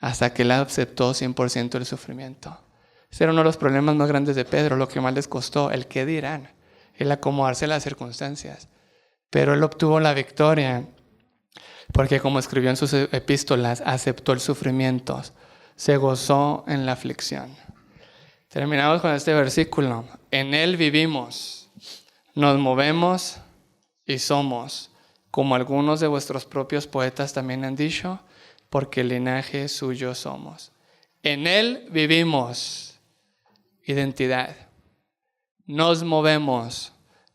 hasta que él aceptó 100% el sufrimiento. Ese era uno de los problemas más grandes de Pedro, lo que más les costó, el qué dirán, el acomodarse a las circunstancias. Pero él obtuvo la victoria porque, como escribió en sus epístolas, aceptó el sufrimiento, se gozó en la aflicción. Terminamos con este versículo. En Él vivimos, nos movemos y somos, como algunos de vuestros propios poetas también han dicho, porque el linaje suyo somos. En Él vivimos, identidad. Nos movemos,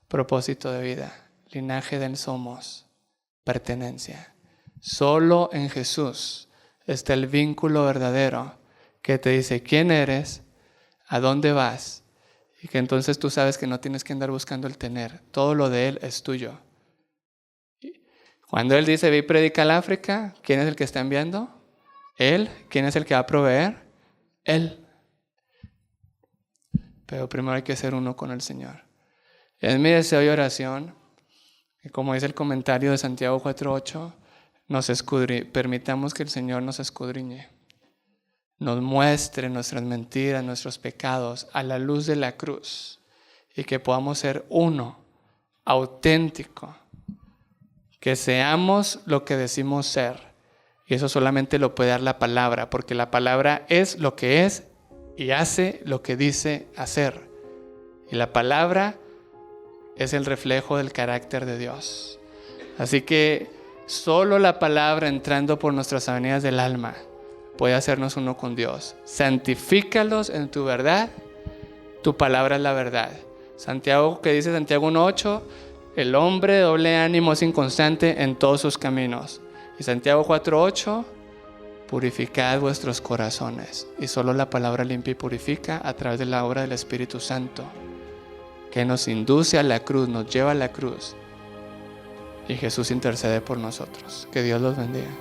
propósito de vida. Linaje del somos, pertenencia. Solo en Jesús está el vínculo verdadero que te dice quién eres, a dónde vas, y que entonces tú sabes que no tienes que andar buscando el tener. Todo lo de Él es tuyo. Cuando Él dice, ve y predica al África, ¿quién es el que está enviando? Él. ¿Quién es el que va a proveer? Él. Pero primero hay que ser uno con el Señor. Es mi deseo y oración que, como dice el comentario de Santiago 4:8, permitamos que el Señor nos escudriñe, nos muestre nuestras mentiras, nuestros pecados a la luz de la cruz y que podamos ser uno, auténtico, que seamos lo que decimos ser. Y eso solamente lo puede dar la palabra, porque la palabra es lo que es y hace lo que dice hacer. Y la palabra es el reflejo del carácter de Dios. Así que solo la palabra entrando por nuestras avenidas del alma puede hacernos uno con Dios. Santifícalos en tu verdad, tu palabra es la verdad. Santiago, que dice Santiago 1:8, el hombre de doble ánimo es inconstante en todos sus caminos. Y Santiago 4:8, purificad vuestros corazones. Y solo la palabra limpia y purifica a través de la obra del Espíritu Santo, que nos induce a la cruz, nos lleva a la cruz. Y Jesús intercede por nosotros. Que Dios los bendiga.